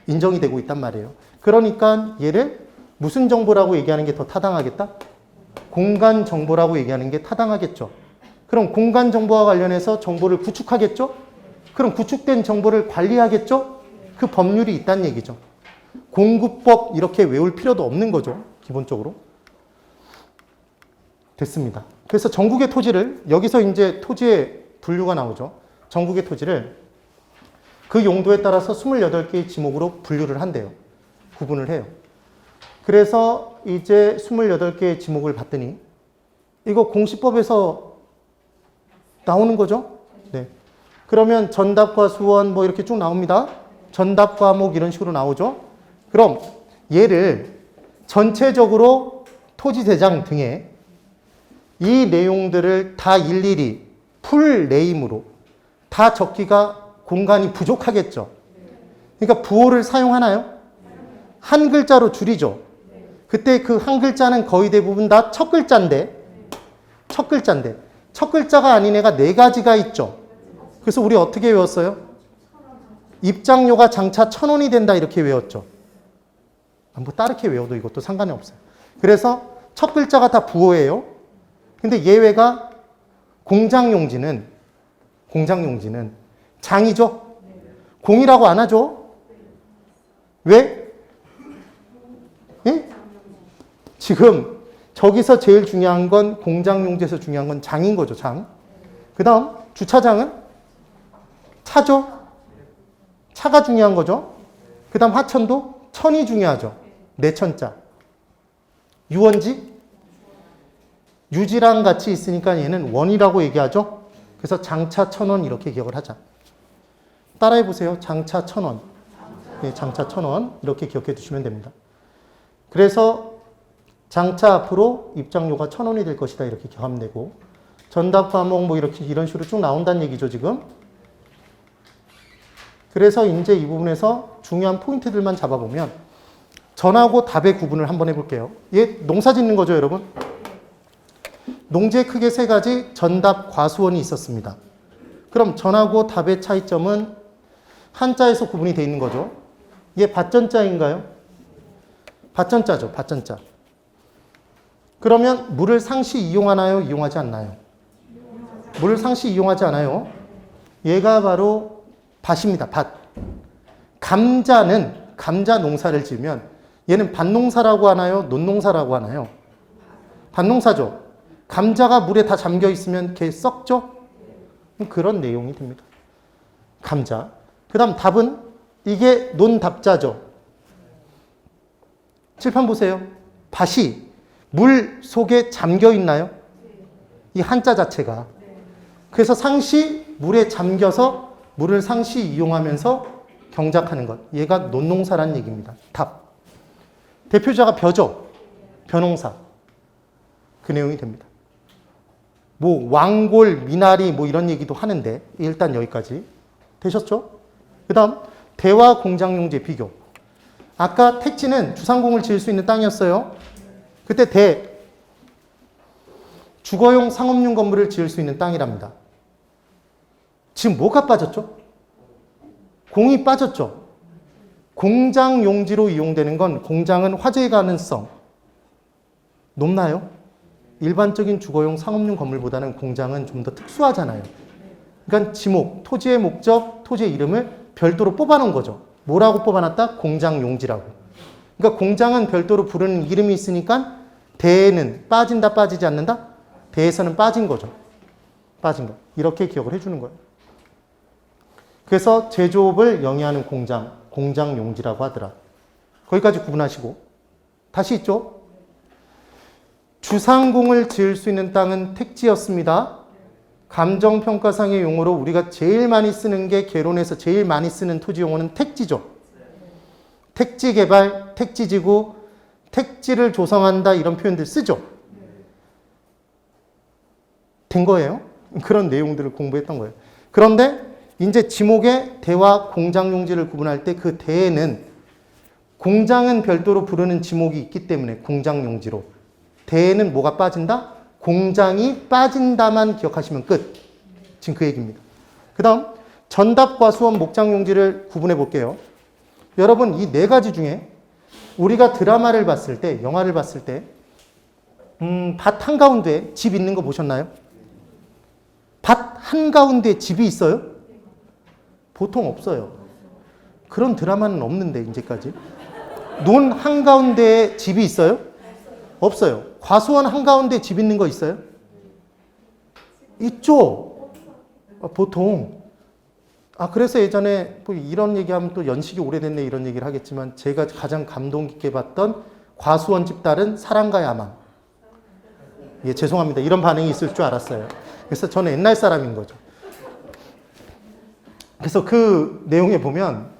인정이 되고 있단 말이에요. 그러니까 얘를 무슨 정보라고 얘기하는 게 더 타당하겠다? 공간 정보라고 얘기하는 게 타당하겠죠. 그럼 공간 정보와 관련해서 정보를 구축하겠죠? 그럼 구축된 정보를 관리하겠죠? 그 법률이 있다는 얘기죠. 공구법 이렇게 외울 필요도 없는 거죠. 기본적으로. 됐습니다. 그래서 전국의 토지를 여기서 이제 토지의 분류가 나오죠. 전국의 토지를 그 용도에 따라서 28개의 지목으로 분류를 한대요. 구분을 해요. 그래서 이제 28개의 지목을 봤더니 이거 공시법에서 나오는 거죠. 네. 그러면 전답과 수원 뭐 이렇게 쭉 나옵니다. 전답 과목 이런 식으로 나오죠. 그럼 얘를 전체적으로 토지대장 등에 이 내용들을 다 일일이 풀 네임으로 다 적기가 공간이 부족하겠죠. 그러니까 부호를 사용하나요? 한 글자로 줄이죠. 그때 그 한 글자는 거의 대부분 다 첫 글자인데 첫 글자가 아닌 애가 4가지가 있죠. 그래서 우리 어떻게 외웠어요? 입장료가 장차 1,000원이 된다 이렇게 외웠죠. 뭐 따르게 외워도 이것도 상관이 없어요. 그래서 첫 글자가 다 부호예요. 근데 예외가 공장용지는 장이죠. 공이라고 안 하죠. 왜? 예? 지금 저기서 제일 중요한 건 공장용지에서 중요한 건 장인 거죠. 장. 그 다음 주차장은 차죠. 차가 중요한 거죠. 그 다음 하천도 천이 중요하죠. 내천자. 유원지? 유지랑 같이 있으니까 얘는 원이라고 얘기하죠. 그래서 장차 1,000원 이렇게 기억을 하자. 따라해 보세요. 장차 1,000원. 네, 장차 1,000원 이렇게 기억해 두시면 됩니다. 그래서 장차 앞으로 입장료가 1,000원이 될 것이다 이렇게 기억하면 되고 전답 과목 뭐 이렇게 이런 식으로 쭉 나온다는 얘기죠 지금. 그래서 이제 이 부분에서 중요한 포인트들만 잡아보면 전하고 답의 구분을 한번 해볼게요. 얘 농사 짓는 거죠 여러분. 농지에 크게 3가지 전답 과수원이 있었습니다. 그럼 전하고 답의 차이점은 한자에서 구분이 되어 있는 거죠. 얘 밭전자인가요? 밭전자죠. 밭전자. 그러면 물을 상시 이용하나요? 이용하지 않나요? 물을 상시 이용하지 않아요. 얘가 바로 밭입니다. 밭. 감자는 감자 농사를 지으면 얘는 밭농사라고 하나요? 논농사라고 하나요? 밭농사죠. 감자가 물에 다 잠겨 있으면 걔 썩죠? 그런 내용이 됩니다. 감자. 그 다음 답은 이게 논답자죠. 칠판 보세요. 밭이 물 속에 잠겨 있나요? 이 한자 자체가. 그래서 상시 물에 잠겨서 물을 상시 이용하면서 경작하는 것. 얘가 논농사라는 얘기입니다. 답. 대표자가 벼죠. 벼농사. 그 내용이 됩니다. 뭐 왕골, 미나리 뭐 이런 얘기도 하는데 일단 여기까지 되셨죠? 그 다음 대와 공장용지 비교. 아까 택지는 주상공을 지을 수 있는 땅이었어요. 그때 대 주거용 상업용 건물을 지을 수 있는 땅이랍니다. 지금 뭐가 빠졌죠? 공이 빠졌죠. 공장 용지로 이용되는 건 공장은 화재 가능성 높나요? 일반적인 주거용 상업용 건물보다는 공장은 좀 더 특수하잖아요. 그러니까 지목, 토지의 목적, 토지의 이름을 별도로 뽑아놓은 거죠. 뭐라고 뽑아놨다? 공장 용지라고. 그러니까 공장은 별도로 부르는 이름이 있으니까 대에는 빠진다, 빠지지 않는다? 대에서는 빠진 거죠. 빠진 거. 이렇게 기억을 해주는 거예요. 그래서 제조업을 영위하는 공장, 공장 용지라고 하더라. 거기까지 구분하시고. 다시 있죠? 주상공을 지을 수 있는 땅은 택지였습니다. 감정평가상의 용어로 우리가 제일 많이 쓰는 게 개론에서 제일 많이 쓰는 토지 용어는 택지죠. 택지 개발, 택지 지구, 택지를 조성한다 이런 표현들 쓰죠. 된 거예요. 그런 내용들을 공부했던 거예요. 그런데 이제 지목의 대와 공장 용지를 구분할 때 그 대에는 공장은 별도로 부르는 지목이 있기 때문에 공장 용지로 대에는 뭐가 빠진다? 공장이 빠진다만 기억하시면 끝. 지금 그 얘기입니다. 그 다음 전답과 수원 목장 용지를 구분해 볼게요. 여러분 이 네 가지 중에 우리가 드라마를 봤을 때 영화를 봤을 때 밭 한가운데 집 있는 거 보셨나요? 밭 한가운데 집이 있어요? 보통 없어요. 그런 드라마는 없는데 이제까지. 논 한가운데에 집이 있어요? 없어요. 과수원 한가운데 집 있는 거 있어요? 있죠. 보통. 그래서 예전에 뭐 이런 얘기하면 또 연식이 오래됐네 이런 얘기를 하겠지만 제가 가장 감동 깊게 봤던 과수원 집 딸은 사랑과 야망. 예, 죄송합니다. 이런 반응이 있을 줄 알았어요. 그래서 저는 옛날 사람인 거죠. 그래서 그 내용에 보면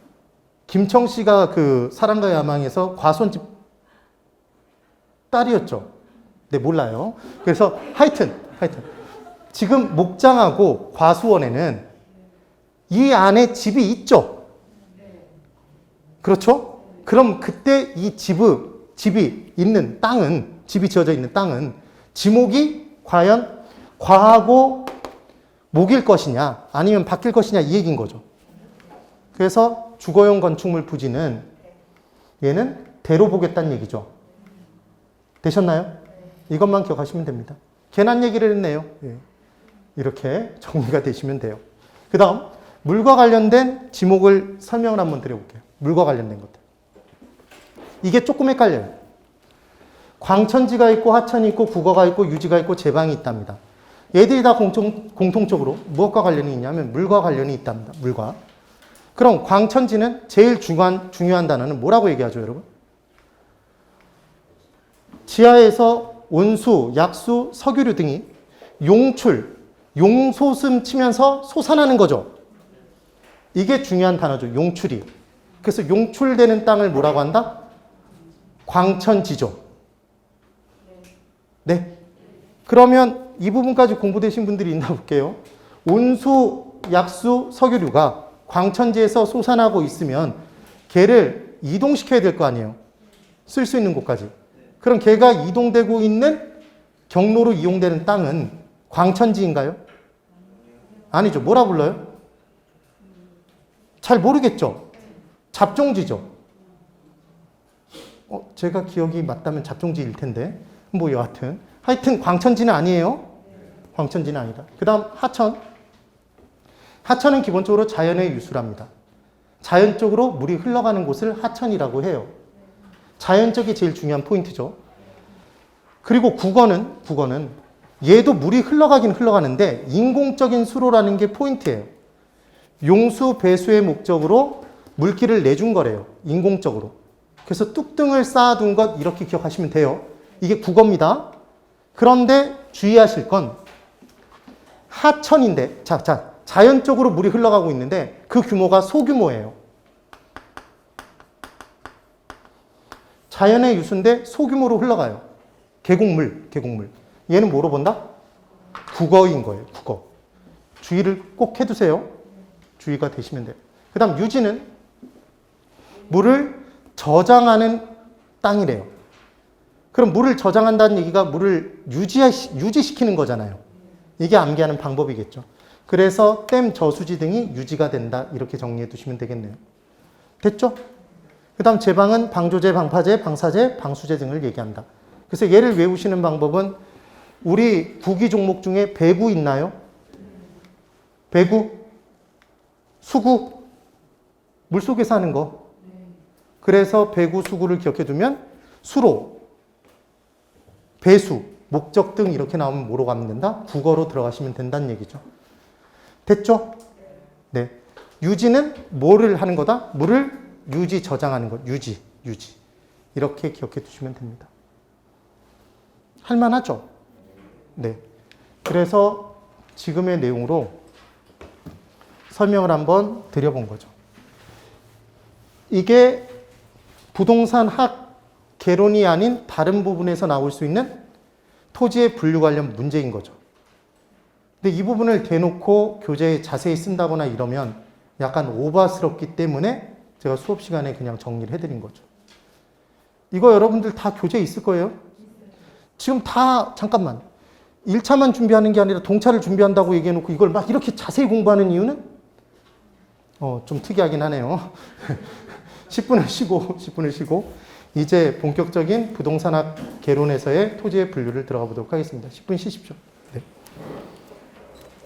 김청 씨가 그 사랑과 야망에서 과수원 집 딸이었죠. 네, 몰라요. 그래서 하여튼 지금 목장하고 과수원에는 이 안에 집이 있죠. 그렇죠? 그럼 그때 이 집이 있는 땅은, 집이 지어져 있는 땅은 지목이 과연 과하고 목일 것이냐 아니면 바뀔 것이냐 이 얘기인 거죠. 그래서 주거용 건축물 부지는 얘는 대로 보겠다는 얘기죠. 되셨나요? 이것만 기억하시면 됩니다. 괜한 얘기를 했네요. 예. 이렇게 정리가 되시면 돼요. 그 다음 물과 관련된 지목을 설명을 한번 드려볼게요. 물과 관련된 것들. 이게 조금 헷갈려요. 광천지가 있고 하천이 있고 국어가 있고 유지가 있고 제방이 있답니다. 얘들이 다 공통적으로 무엇과 관련이 있냐면 물과 관련이 있답니다. 물과. 그럼 광천지는 제일 중요한 단어는 뭐라고 얘기하죠, 여러분? 지하에서 온수, 약수, 석유류 등이 용솟음 치면서 솟아나는 거죠. 이게 중요한 단어죠. 용출이. 그래서 용출되는 땅을 뭐라고 한다? 광천지죠. 네. 그러면 이 부분까지 공부되신 분들이 있나 볼게요. 온수, 약수, 석유류가 광천지에서 솟아나고 있으면 걔를 이동시켜야 될 거 아니에요. 쓸 수 있는 곳까지. 그럼 걔가 이동되고 있는 경로로 이용되는 땅은 광천지인가요? 아니죠. 뭐라 불러요? 잘 모르겠죠. 잡종지죠. 제가 기억이 맞다면 잡종지일 텐데. 뭐 여하튼. 하여튼 광천지는 아니에요. 광천지는 아니다. 그 다음 하천. 하천은 기본적으로 자연의 유수랍니다. 자연적으로 물이 흘러가는 곳을 하천이라고 해요. 자연적이 제일 중요한 포인트죠. 그리고 국어는 얘도 물이 흘러가긴 흘러가는데 인공적인 수로라는 게 포인트예요. 용수, 배수의 목적으로 물길을 내준 거래요. 인공적으로. 그래서 뚝등을 쌓아둔 것 이렇게 기억하시면 돼요. 이게 국어입니다. 그런데 주의하실 건 하천인데 자연적으로 물이 흘러가고 있는데 그 규모가 소규모예요. 자연의 유수인데 소규모로 흘러가요. 계곡물. 얘는 뭐로 본다? 국어인 거예요. 국어. 주의를 꼭 해두세요. 주의가 되시면 돼요. 그 다음 유지는 물을 저장하는 땅이래요. 그럼 물을 저장한다는 얘기가 물을 유지시키는 거잖아요. 이게 암기하는 방법이겠죠. 그래서 댐, 저수지 등이 유지가 된다. 이렇게 정리해 두시면 되겠네요. 됐죠? 그 다음 제방은 방조제, 방파제, 방사제, 방수제 등을 얘기한다. 그래서 얘를 외우시는 방법은 우리 구기 종목 중에 배구 있나요? 배구? 수구? 물속에 사는 거. 그래서 배구, 수구를 기억해 두면 수로, 배수, 목적 등 이렇게 나오면 뭐로 가면 된다? 국어로 들어가시면 된다는 얘기죠. 됐죠? 네. 유지는 뭐를 하는 거다? 물을 유지, 저장하는 것. 유지. 이렇게 기억해 두시면 됩니다. 할만하죠? 네. 그래서 지금의 내용으로 설명을 한번 드려본 거죠. 이게 부동산 학 개론이 아닌 다른 부분에서 나올 수 있는 토지의 분류 관련 문제인 거죠. 근데 이 부분을 대놓고 교재에 자세히 쓴다거나 이러면 약간 오바스럽기 때문에 제가 수업 시간에 그냥 정리를 해드린 거죠. 이거 여러분들 다 교재에 있을 거예요. 지금 다 잠깐만 1차만 준비하는 게 아니라 동차를 준비한다고 얘기해놓고 이걸 막 이렇게 자세히 공부하는 이유는 좀 특이하긴 하네요. 10분을 쉬고 이제 본격적인 부동산학 개론에서의 토지의 분류를 들어가 보도록 하겠습니다. 10분 쉬십시오.